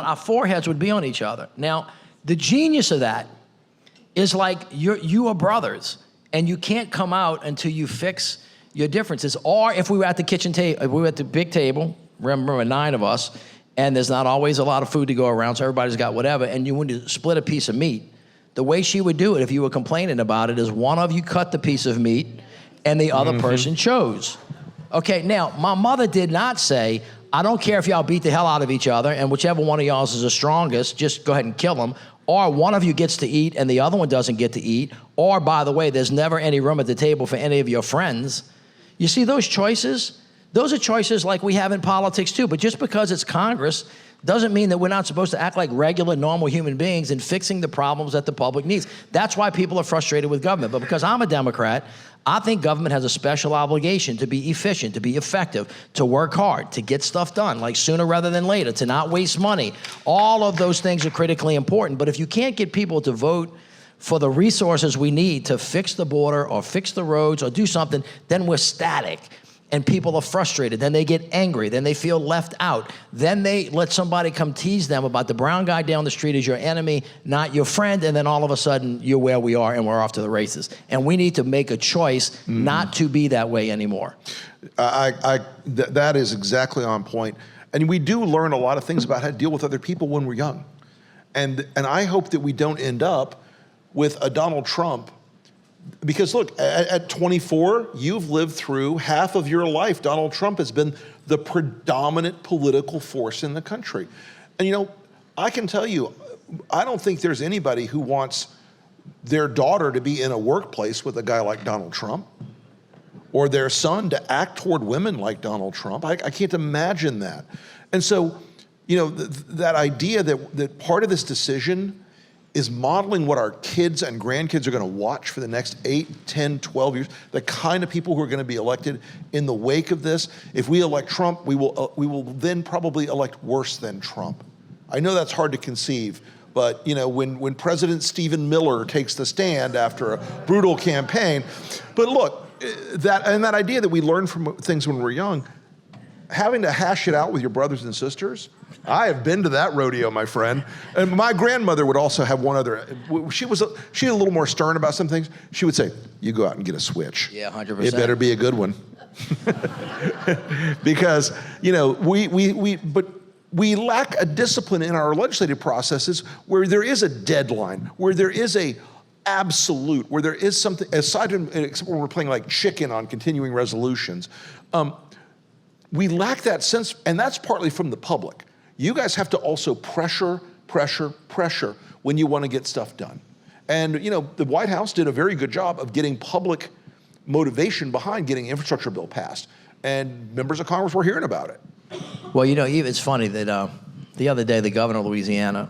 our foreheads would be on each other. Now, the genius of that is like you are brothers, and you can't come out until you fix your differences. Or if we were at the kitchen table, if we were at the big table, remember 9 of us, and there's not always a lot of food to go around, so everybody's got whatever, and you want to split a piece of meat, the way she would do it if you were complaining about it is one of you cut the piece of meat and the other person chose. Okay, now, my mother did not say, I don't care if y'all beat the hell out of each other, and whichever one of y'all is the strongest, just go ahead and kill them. Or one of you gets to eat and the other one doesn't get to eat. Or, by the way, there's never any room at the table for any of your friends. You see those choices? Those are choices like we have in politics too. But just because it's Congress doesn't mean that we're not supposed to act like regular, normal human beings in fixing the problems that the public needs. That's why people are frustrated with government. But because I'm a Democrat, I think government has a special obligation to be efficient, to be effective, to work hard, to get stuff done, like sooner rather than later, to not waste money. All of those things are critically important. But if you can't get people to vote for the resources we need to fix the border or fix the roads or do something, then we're static. And people are frustrated. Then they get angry. Then they feel left out. Then they let somebody come tease them about the brown guy down the street is your enemy, not your friend. And then all of a sudden, you're where we are and we're off to the races. And we need to make a choice not to be that way anymore. That is exactly on point. And we do learn a lot of things about how to deal with other people when we're young. And I hope that we don't end up with a Donald Trump. Because look, at 24, you've lived through half of your life. Donald Trump has been the predominant political force in the country. And I can tell you, I don't think there's anybody who wants their daughter to be in a workplace with a guy like Donald Trump, or their son to act toward women like Donald Trump. I can't imagine that. And so, that idea that part of this decision is modeling what our kids and grandkids are going to watch for the next 8, 10, 12 years, the kind of people who are going to be elected in the wake of this. If we elect Trump, we will then probably elect worse than Trump. I know that's hard to conceive, But when President Stephen Miller takes the stand after a brutal campaign, but look, that idea that we learn from things when we're young, having to hash it out with your brothers and sisters, I have been to that rodeo, my friend. And my grandmother would also have one other. She was a little more stern about some things. She would say, "You go out and get a switch. Yeah, 100%. It better be a good one." Because we lack a discipline in our legislative processes where there is a deadline, where there is a absolute, where there is something, aside from, except when we're playing like chicken on continuing resolutions, we lack that sense, and that's partly from the public. You guys have to also pressure when you want to get stuff done. And the White House did a very good job of getting public motivation behind getting infrastructure bill passed. And members of Congress were hearing about it. Well, it's funny that the other day the governor of Louisiana,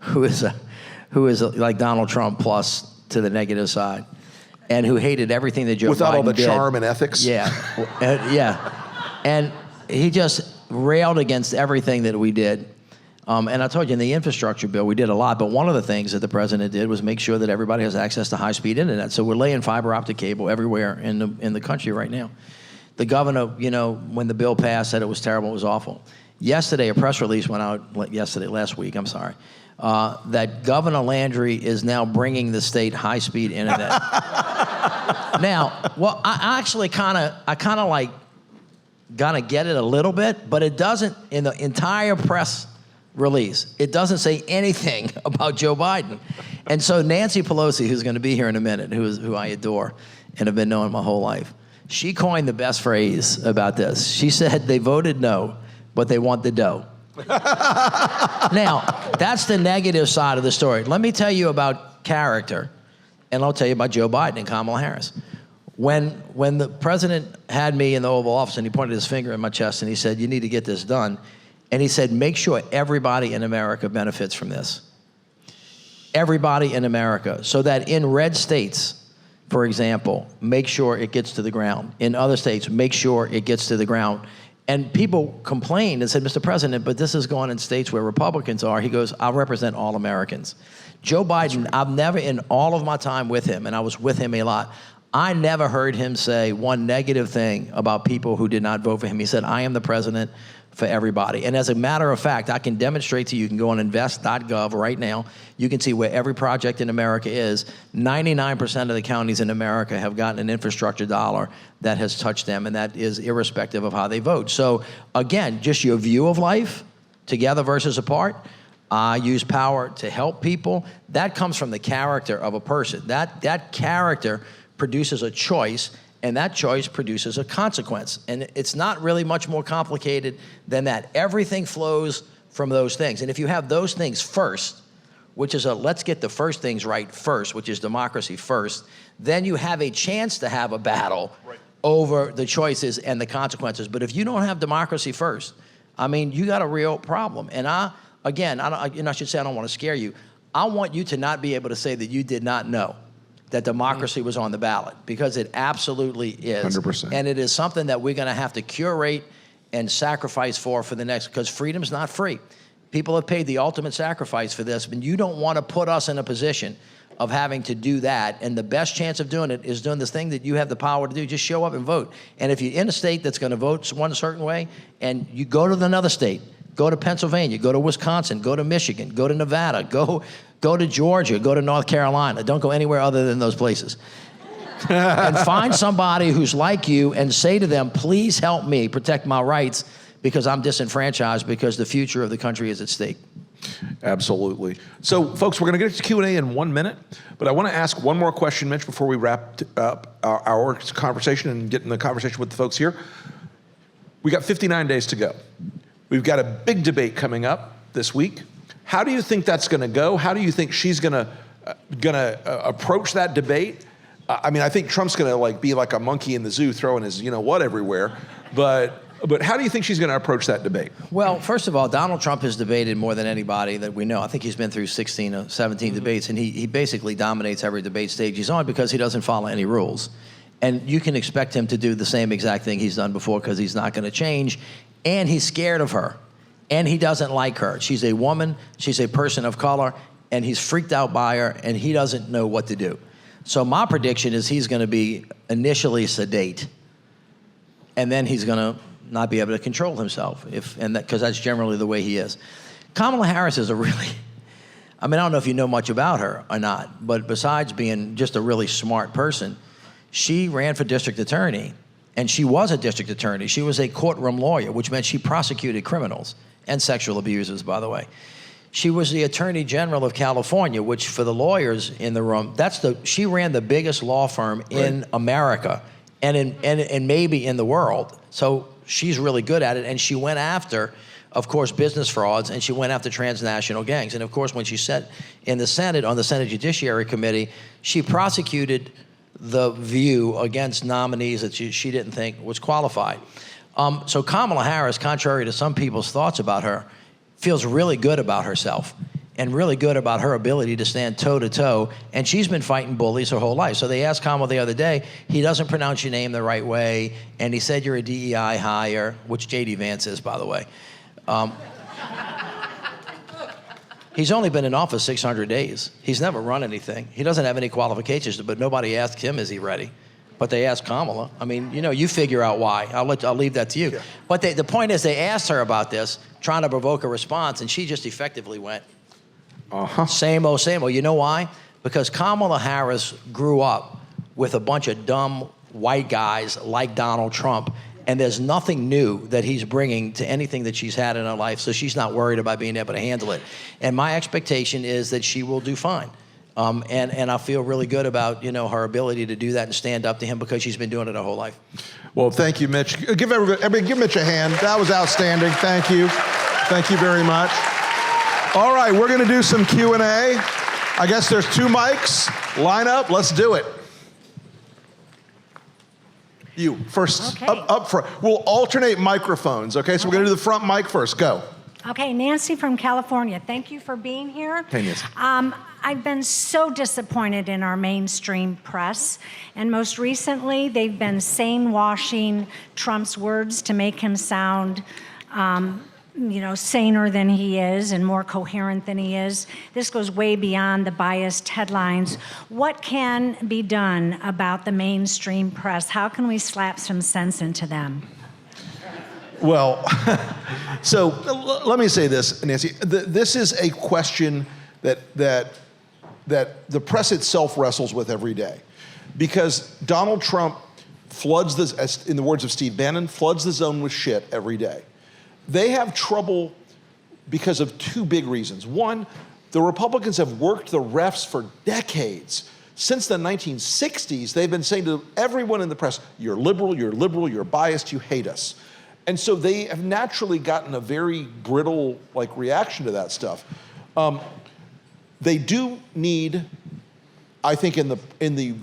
who is like Donald Trump plus to the negative side, and who hated everything that Joe Biden did. Without all the charm and ethics. Yeah, and he just railed against everything that we did. And I told you in the infrastructure bill we did a lot, but one of the things that the president did was make sure that everybody has access to high-speed internet. So we're laying fiber optic cable everywhere in the country right now. The governor, when the bill passed, said it was terrible, it was awful. Yesterday, a press release went out, last week, that Governor Landrieu is now bringing the state high-speed internet. Now, well, I kind of like gonna get it a little bit, but it doesn't, in the entire press release, it doesn't say anything about Joe Biden. And so Nancy Pelosi, who's gonna be here in a minute, who I adore and have been knowing my whole life, she coined the best phrase about this. She said they voted no, but they want the dough. Now, that's the negative side of the story. Let me tell you about character, and I'll tell you about Joe Biden and Kamala Harris. When the president had me in the Oval Office and he pointed his finger at my chest and he said, "You need to get this done," and he said, "Make sure everybody in America benefits from this." Everybody in America, so that in red states, for example, make sure it gets to the ground. In other states, make sure it gets to the ground. And people complained and said, "Mr. President, but this is going in states where Republicans are." He goes, "I'll represent all Americans." Joe Biden, I've never, in all of my time with him, and I was with him a lot, I never heard him say one negative thing about people who did not vote for him. He said, "I am the president for everybody." And as a matter of fact, I can demonstrate to you, you can go on invest.gov right now. You can see where every project in America is. 99% of the counties in America have gotten an infrastructure dollar that has touched them, and that is irrespective of how they vote. So again, just your view of life, together versus apart. I use power to help people. That comes from the character of a person. That character produces a choice, and that choice produces a consequence. And it's not really much more complicated than that. Everything flows from those things. And if you have those things first, which is let's get the first things right first, which is democracy first, then you have a chance to have a battle over the choices and the consequences. But if you don't have democracy first, you got a real problem. And I should say I don't want to scare you. I want you to not be able to say that you did not know that democracy was on the ballot, because it absolutely is. 100%. And it is something that we're going to have to curate and sacrifice for the next, because freedom's not free. People have paid the ultimate sacrifice for this, but you don't want to put us in a position of having to do that. And the best chance of doing it is doing this thing that you have the power to do. Just show up and vote. And if you're in a state that's going to vote one certain way, and you go to another state, go to Pennsylvania, go to Wisconsin, go to Michigan, go to Nevada, go to Georgia, go to North Carolina. Don't go anywhere other than those places. And find somebody who's like you and say to them, "Please help me protect my rights, because I'm disenfranchised, because the future of the country is at stake." Absolutely. So, folks, we're going to get to Q&A in 1 minute, but I want to ask one more question, Mitch, before we wrap up our conversation and get in the conversation with the folks here. We got 59 days to go. We've got a big debate coming up this week. How do you think that's going to go? How do you think she's going to approach that debate? I think Trump's going to be like a monkey in the zoo throwing his what everywhere. But how do you think she's going to approach that debate? Well, first of all, Donald Trump has debated more than anybody that we know. I think he's been through 16 or 17 debates, and he basically dominates every debate stage he's on because he doesn't follow any rules. And you can expect him to do the same exact thing he's done before, because he's not going to change, and he's scared of her. and he doesn't like her. She's a woman, she's a person of color, and he's freaked out by her, and he doesn't know what to do. So my prediction is he's going to be initially sedate, and then he's going to not be able to control himself, because that's generally the way he is. Kamala Harris is a really, I mean, I don't know if you know much about her or not, but besides being just a really smart person, she ran for district attorney, and she was a district attorney. She was a courtroom lawyer, which meant she prosecuted criminals and sexual abusers, by the way. She was the Attorney General of California, which for the lawyers in the room, she ran the biggest law firm in America and maybe in the world. So she's really good at it, and she went after, of course, business frauds, and she went after transnational gangs. And of course, when she sat in the Senate, on the Senate Judiciary Committee, she prosecuted The View against nominees that she didn't think was qualified. So Kamala Harris, contrary to some people's thoughts about her, feels really good about herself and really good about her ability to stand toe-to-toe, and she's been fighting bullies her whole life. So they asked Kamala the other day, he doesn't pronounce your name the right way, and he said you're a DEI hire, which J.D. Vance is, by the way. He's only been in office 600 days. He's never run anything. He doesn't have any qualifications, but nobody asked him, is he ready? But they asked Kamala. I mean, you figure out why. I'll leave that to you. Yeah. But the point is, they asked her about this, trying to provoke a response, and she just effectively went, same old, same old. You know why? Because Kamala Harris grew up with a bunch of dumb white guys like Donald Trump, and there's nothing new that he's bringing to anything that she's had in her life, so she's not worried about being able to handle it. And my expectation is that she will do fine. And I feel really good about, her ability to do that and stand up to him, because she's been doing it her whole life. Well, thank you, Mitch. Give Mitch a hand. That was outstanding. Thank you. Thank you very much. All right, we're going to do some Q&A. I guess there's 2 mics. Line up. Let's do it. You first, okay. Up front. We'll alternate microphones, okay? So we're going to do the front mic first. Go. Okay, Nancy from California. Thank you for being here. Hey, Nancy. I've been so disappointed in our mainstream press, and most recently they've been sane-washing Trump's words to make him sound saner than he is and more coherent than he is. This goes way beyond the biased headlines. What can be done about the mainstream press? How can we slap some sense into them? Well, so let me say this, Nancy. This is a question that the press itself wrestles with every day, because Donald Trump floods this, in the words of Steve Bannon, floods the zone with shit every day. They have trouble because of 2 big reasons. One, the Republicans have worked the refs for decades. Since the 1960s, they've been saying to everyone in the press, you're liberal, you're biased, you hate us. And so they have naturally gotten a very brittle reaction to that stuff. They do need, I think, in the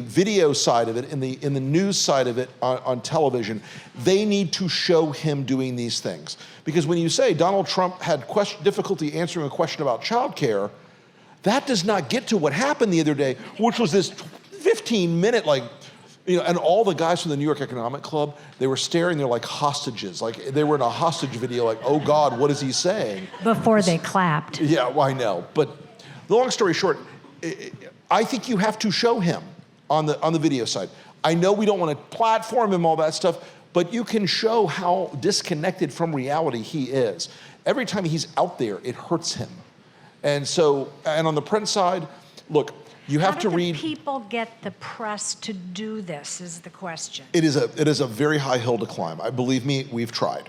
video side of it, in the news side of it on television, they need to show him doing these things. Because when you say Donald Trump had difficulty answering a question about childcare, that does not get to what happened the other day, which was this 15-minute and all the guys from the New York Economic Club, they were staring there like hostages, like they were in a hostage video, like, oh God, what is he saying? Before they clapped. Yeah, well, I know. But the long story short, I think you have to show him on the video side. I know we don't want to platform him, all that stuff, but you can show how disconnected from reality he is. Every time he's out there, it hurts him. And so, and on the print side, look, you have to read. How do people get the press to do this is the question. It is a very high hill to climb. Believe me, we've tried.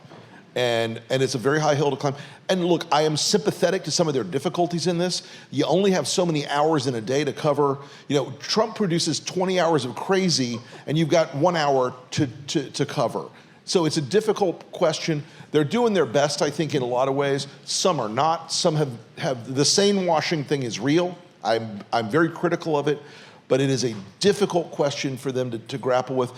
And it's a very high hill to climb. And look, I am sympathetic to some of their difficulties in this. You only have so many hours in a day to cover. Trump produces 20 hours of crazy, and you've got 1 hour to cover. So it's a difficult question. They're doing their best, I think, in a lot of ways. Some are not. Some have the sane washing thing is real. I'm very critical of it, but it is a difficult question for them to grapple with,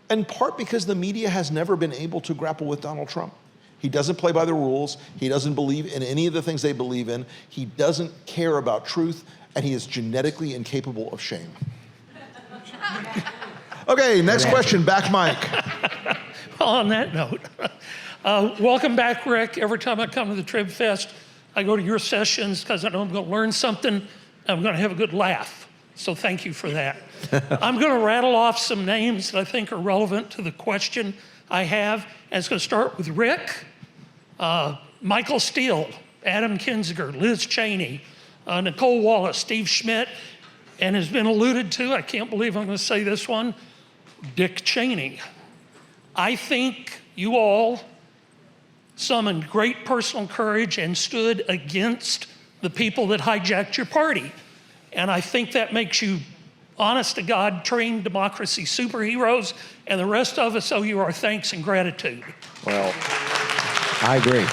in part because the media has never been able to grapple with Donald Trump. He doesn't play by the rules. He doesn't believe in any of the things they believe in. He doesn't care about truth, and he is genetically incapable of shame. Okay, next question, back mic. Well, on that note, Welcome back, Rick. Every time I come to the TribFest, I go to your sessions because I know I'm going to learn something. I'm going to have a good laugh. So thank you for that. I'm going to rattle off some names that I think are relevant to the question I have. And it's going to start with Rick, Michael Steele, Adam Kinzinger, Liz Cheney, Nicole Wallace, Steve Schmidt, and has been alluded to, I can't believe I'm going to say this one, Dick Cheney. I think you all summoned great personal courage and stood against the people that hijacked your party. And I think that makes you, honest to God, trained democracy superheroes, and the rest of us owe you our thanks and gratitude. Well, I agree.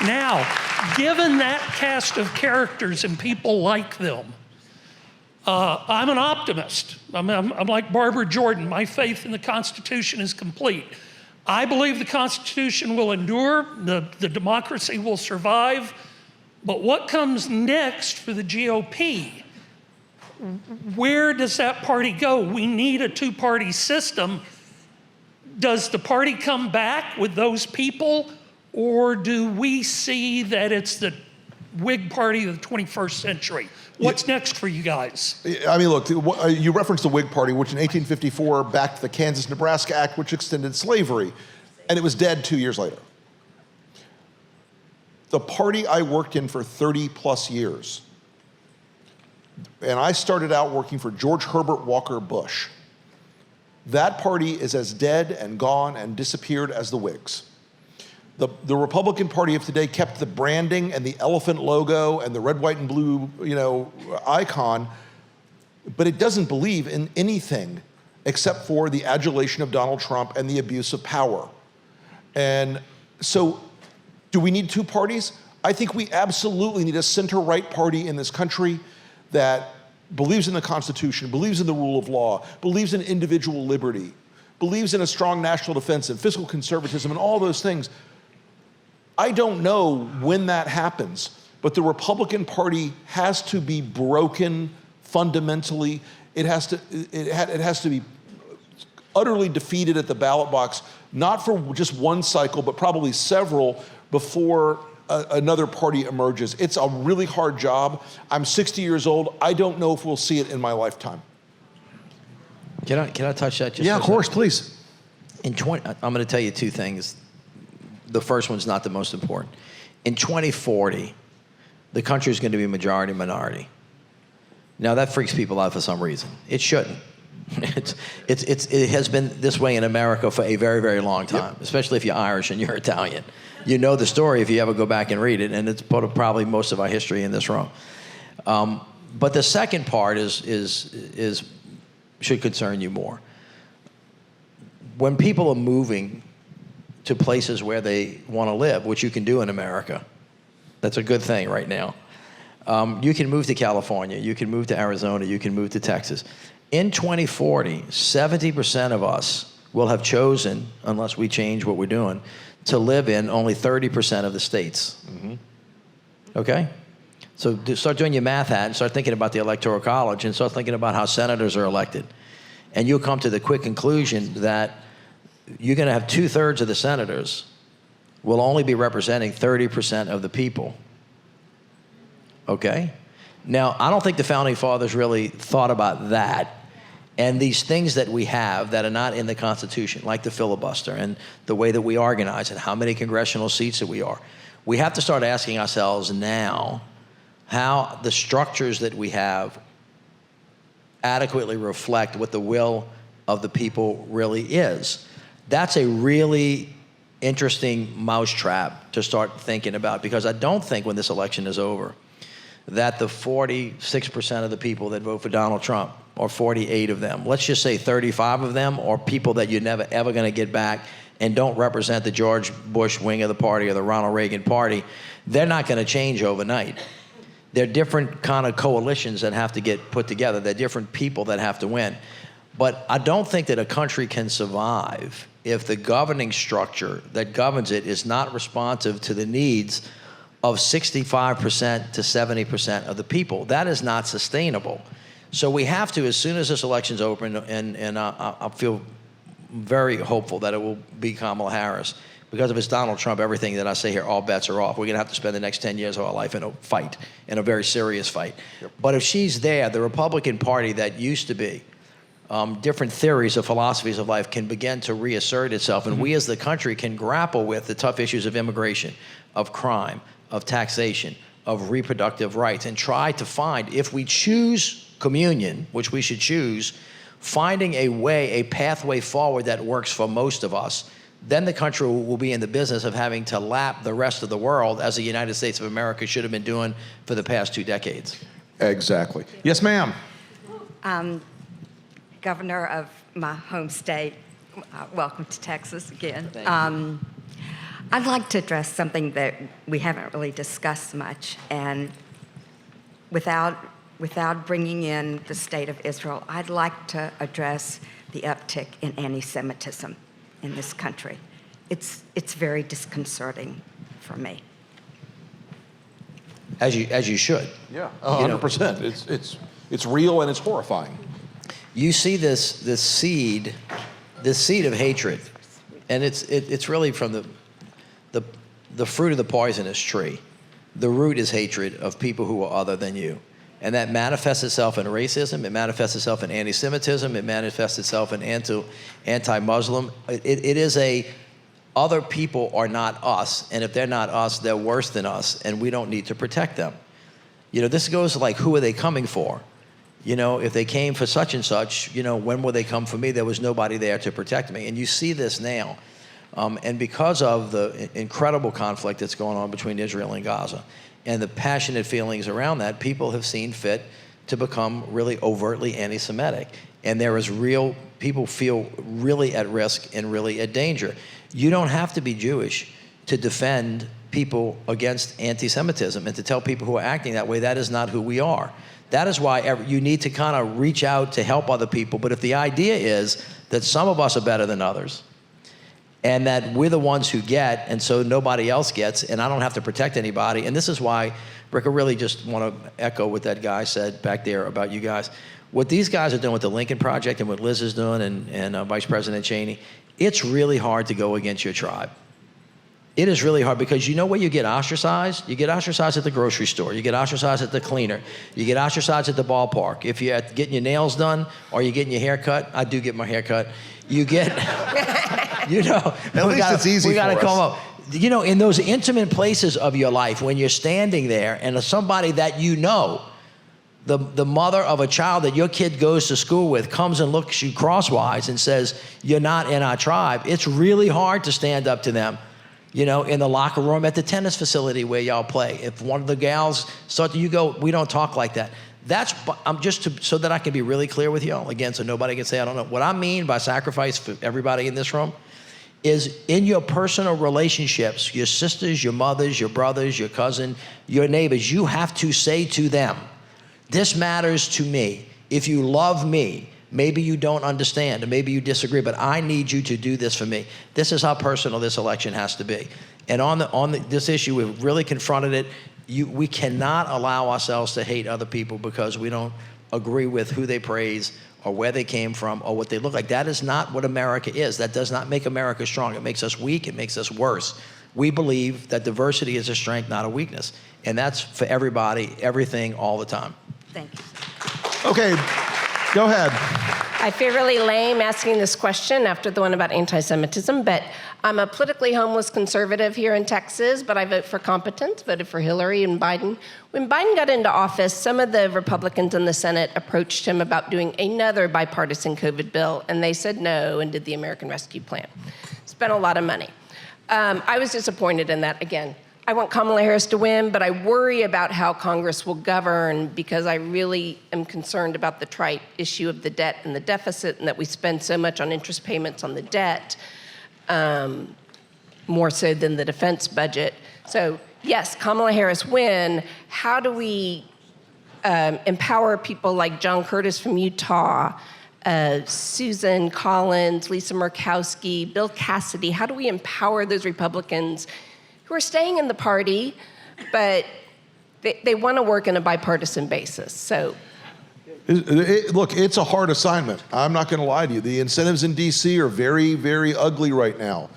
Now, given that cast of characters and people like them, I'm an optimist. I'm like Barbara Jordan. My faith in the Constitution is complete. I believe the Constitution will endure, the democracy will survive, but what comes next for the GOP? Where does that party go? We need a two-party system. Does the party come back with those people, or do we see that it's the Whig party of the 21st century? What's next for you guys? I mean, look, you referenced the Whig Party, which in 1854 backed the Kansas-Nebraska Act, which extended slavery, and it was dead 2 years later. The party I worked in for 30 plus years, and I started out working for George Herbert Walker Bush. That party is as dead and gone and disappeared as the Whigs. The Republican Party of today kept the branding and the elephant logo and the red, white, and blue, icon, but it doesn't believe in anything except for the adulation of Donald Trump and the abuse of power. And so, do we need two parties? I think we absolutely need a center-right party in this country that believes in the Constitution, believes in the rule of law, believes in individual liberty, believes in a strong national defense and fiscal conservatism and all those things. I don't know when that happens, but the Republican Party has to be broken fundamentally. It has to be utterly defeated at the ballot box, not for just one cycle, but probably several before another party emerges. It's a really hard job. I'm 60 years old. I don't know if we'll see it in my lifetime. Can I touch that? Yeah, of course, please. I'm going to tell you two things. The first one's not the most important. In 2040, the country is going to be majority minority. Now that freaks people out for some reason. It shouldn't. It has been this way in America for a very, very long time, especially if you're Irish and you're Italian. You know the story if you ever go back and read it, and it's part of probably most of our history in this room. But the second part is should concern you more. When people are moving to places where they want to live, which you can do in America, that's a good thing right now. You can move to California, you can move to Arizona, you can move to Texas. In 2040, 70% of us will have chosen, unless we change what we're doing, to live in only 30% of the states. Mm-hmm. Okay? So start doing your math and start thinking about the Electoral College and start thinking about how senators are elected. And you'll come to the quick conclusion that you're going to have 2/3 of the senators will only be representing 30% of the people. Okay? Now, I don't think the Founding Fathers really thought about that. And these things that we have that are not in the Constitution, like the filibuster and the way that we organize and how many congressional seats that we are, we have to start asking ourselves now how the structures that we have adequately reflect what the will of the people really is. That's a really interesting mousetrap to start thinking about, because I don't think when this election is over that the 46% of the people that vote for Donald Trump, or 48 of them, let's just say 35 of them, are people that you're never ever going to get back and don't represent the George Bush wing of the party or the Ronald Reagan party. They're not going to change overnight. They're different kind of coalitions that have to get put together. They're different people that have to win. But I don't think that a country can survive if the governing structure that governs it is not responsive to the needs of 65% to 70% of the people. That is not sustainable. So we have to, as soon as this election's open, and I feel very hopeful that it will be Kamala Harris. Because if it's Donald Trump, everything that I say here, all bets are off. We're going to have to spend the next 10 years of our life in a fight, in a very serious fight. Yep. But if she's there, the Republican Party that used to be, different theories or philosophies of life can begin to reassert itself. And we as the country can grapple with the tough issues of immigration, of crime, of taxation, of reproductive rights, and try to find, if we choose communion, which we should choose, finding a way, a pathway forward that works for most of us. Then the country will be in the business of having to lap the rest of the world, as the United States of America should have been doing for the past 2 decades. Exactly. Yes, ma'am. Governor of my home state, welcome to Texas again. I'd like to address something that we haven't really discussed much, and without bringing in the state of Israel, I'd like to address the uptick in anti-Semitism in this country. It's very disconcerting for me. As you should. Yeah, 100%. It's real and it's horrifying. You see this seed of hatred, and it's really from the fruit of the poisonous tree. The root is hatred of people who are other than you. And that manifests itself in racism, it manifests itself in anti-Semitism, it manifests itself in anti-Muslim. It is other people are not us, and if they're not us, they're worse than us, and we don't need to protect them. This goes like, who are they coming for? If they came for such and such, when will they come for me? There was nobody there to protect me. And you see this now. And because of the incredible conflict that's going on between Israel and Gaza, and the passionate feelings around that, people have seen fit to become really overtly anti-Semitic. And people feel really at risk and really at danger. You don't have to be Jewish to defend people against anti-Semitism and to tell people who are acting that way, that is not who we are. That is why you need to kind of reach out to help other people. But if the idea is that some of us are better than others, and that we're the ones who get, and so nobody else gets, and I don't have to protect anybody. And this is why, Rick, I really just want to echo what that guy said back there about you guys. What these guys are doing with the Lincoln Project and what Liz is doing and Vice President Cheney, it's really hard to go against your tribe. It is really hard because you know where you get ostracized? You get ostracized at the grocery store. You get ostracized at the cleaner. You get ostracized at the ballpark. If you're getting your nails done or you're getting your hair cut, I do get my hair cut. You get, At least it's easy we gotta for us. come up. In those intimate places of your life when you're standing there and somebody that the mother of a child that your kid goes to school with comes and looks you crosswise and says, you're not in our tribe, it's really hard to stand up to them. In the locker room at the tennis facility where y'all play. If one of the gals you go, we don't talk like that. So that I can be really clear with y'all, again, so nobody can say I don't know. What I mean by sacrifice for everybody in this room is in your personal relationships, your sisters, your mothers, your brothers, your cousin, your neighbors, you have to say to them, this matters to me. If you love me, maybe you don't understand, or maybe you disagree, but I need you to do this for me. This is how personal this election has to be. And on this issue, we've really confronted it. We cannot allow ourselves to hate other people because we don't agree with who they praise or where they came from or what they look like. That is not what America is. That does not make America strong. It makes us weak. It makes us worse. We believe that diversity is a strength, not a weakness. And that's for everybody, everything, all the time. Thank you. Okay, go ahead. I feel really lame asking this question after the one about anti-Semitism, but I'm a politically homeless conservative here in Texas, but I vote for competence, voted for Hillary and Biden. When Biden got into office, some of the Republicans in the Senate approached him about doing another bipartisan COVID bill, and they said no and did the American Rescue Plan. Spent a lot of money. I was disappointed in that. Again, I want Kamala Harris to win, but I worry about how Congress will govern because I really am concerned about the trite issue of the debt and the deficit and that we spend so much on interest payments on the debt, more so than the defense budget. So yes, Kamala Harris win. How do we empower people like John Curtis from Utah, Susan Collins, Lisa Murkowski, Bill Cassidy? How do we empower those Republicans who are staying in the party, but they want to work on a bipartisan basis? So Look, it's a hard assignment. I'm not going to lie to you. The incentives in D.C. are very, very ugly right now.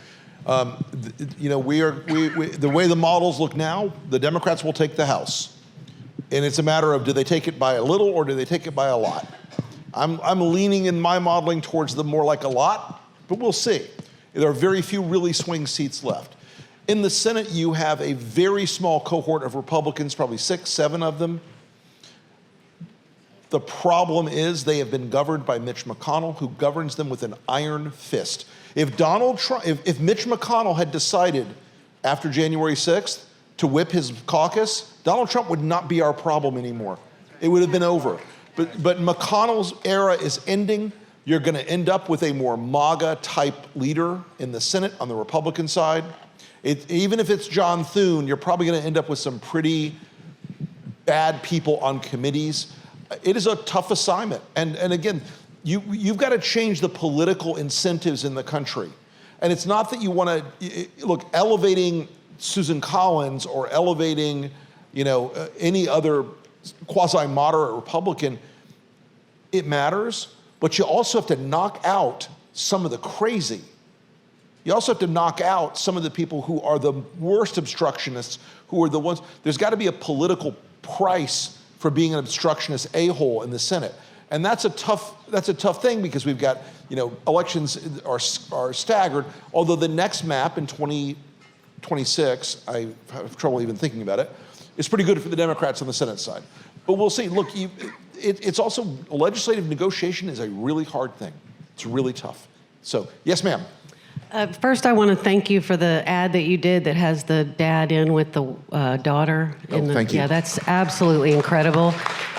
You know, the way the models look now, the Democrats will take the House. And it's a matter of, do they take it by a little or do they take it by a lot? I'm leaning in my modeling towards the more like a lot, but we'll see. There are very few really swing seats left. In the Senate, you have a very small cohort of Republicans, probably 6, 7 of them. The problem is they have been governed by Mitch McConnell, who governs them with an iron fist. If Donald Trump, if Mitch McConnell had decided after January 6th to whip his caucus, Donald Trump would not be our problem anymore. It would have been over. But McConnell's era is ending. You're going to end up with a more MAGA-type leader in the Senate on the Republican side. Even if it's John Thune, you're probably going to end up with some pretty bad people on committees. It is a tough assignment. And again, you've got to change the political incentives in the country. And it's not that you want to, look, elevating Susan Collins or elevating, you know, any other quasi-moderate Republican, it matters, but you also have to knock out some of the crazy. You also have to knock out some of the people who are the worst obstructionists, who are the ones, there's got to be a political price for being an obstructionist a-hole in the Senate. And that's a tough thing because we've got, you know, elections are staggered, although the next map in 2026, I have trouble even thinking about it, is pretty good for the Democrats on the Senate side. But we'll see. Look, it's also, legislative negotiation is a really hard thing. It's really tough. So, yes, ma'am. First, I want to thank you for the ad that you did that has the dad in with the daughter. Thank you. Yeah, that's absolutely incredible.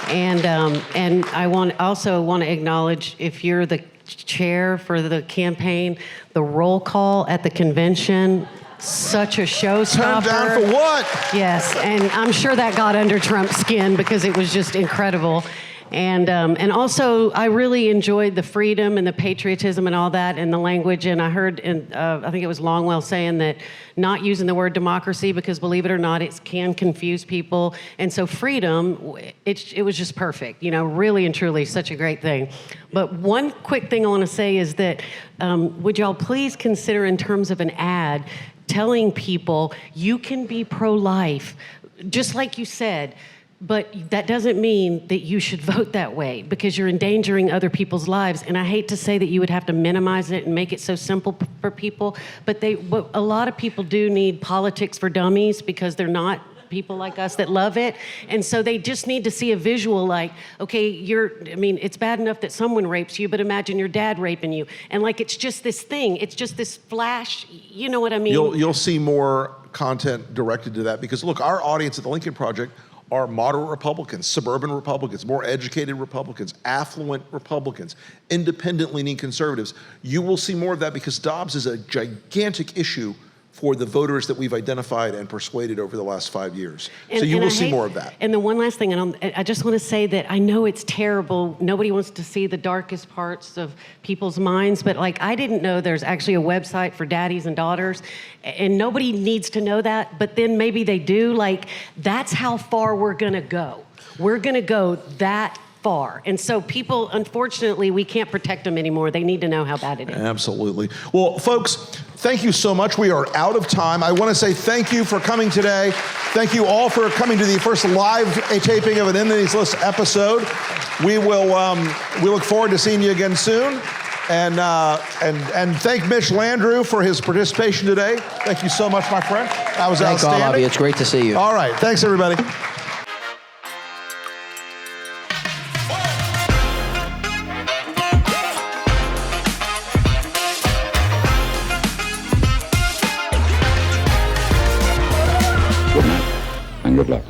And I also want to acknowledge, if you're the chair for the campaign, the roll call at the convention, such a showstopper. Turned down for what? Yes, and I'm sure that got under Trump's skin because it was just incredible. And also, I really enjoyed the freedom and the patriotism and all that and the language. And I heard, I think it was Longwell saying that not using the word democracy because, believe it or not, it can confuse people. And so freedom, it was just perfect. You know, really and truly such a great thing. But one quick thing I want to say is that would y'all please consider, in terms of an ad, telling people you can be pro-life, just like you said, but that doesn't mean that you should vote that way because you're endangering other people's lives. And I hate to say that you would have to minimize it and make it so simple for people, but a lot of people do need politics for dummies because they're not people like us that love it. And so they just need to see a visual like, okay, it's bad enough that someone rapes you, but imagine your dad raping you. And like, it's just this thing. It's just this flash. You know what I mean? You'll see more content directed to that because, look, our audience at the Lincoln Project are moderate Republicans, suburban Republicans, more educated Republicans, affluent Republicans, independent-leaning conservatives. You will see more of that because Dobbs is a gigantic issue for the voters that we've identified and persuaded over the last 5 years. So you will see more of that. And the one last thing, and I just want to say that I know it's terrible. Nobody wants to see the darkest parts of people's minds, but like I didn't know there's actually a website for daddies and daughters, and nobody needs to know that, but then maybe they do. Like, that's how far we're going to go. We're going to go that far. And so people, unfortunately, we can't protect them anymore. They need to know how bad it is. Absolutely. Well, folks, thank you so much. We are out of time. I want to say thank you for coming today. Thank you all for coming to the first live taping of an Enemies List episode. We look forward to seeing you again soon. And thank Mitch Landrieu for his participation today. Thank you so much, my friend. That was outstanding. Thank all of you. It's great to see you. All right. Thanks, everybody. Good night and good luck.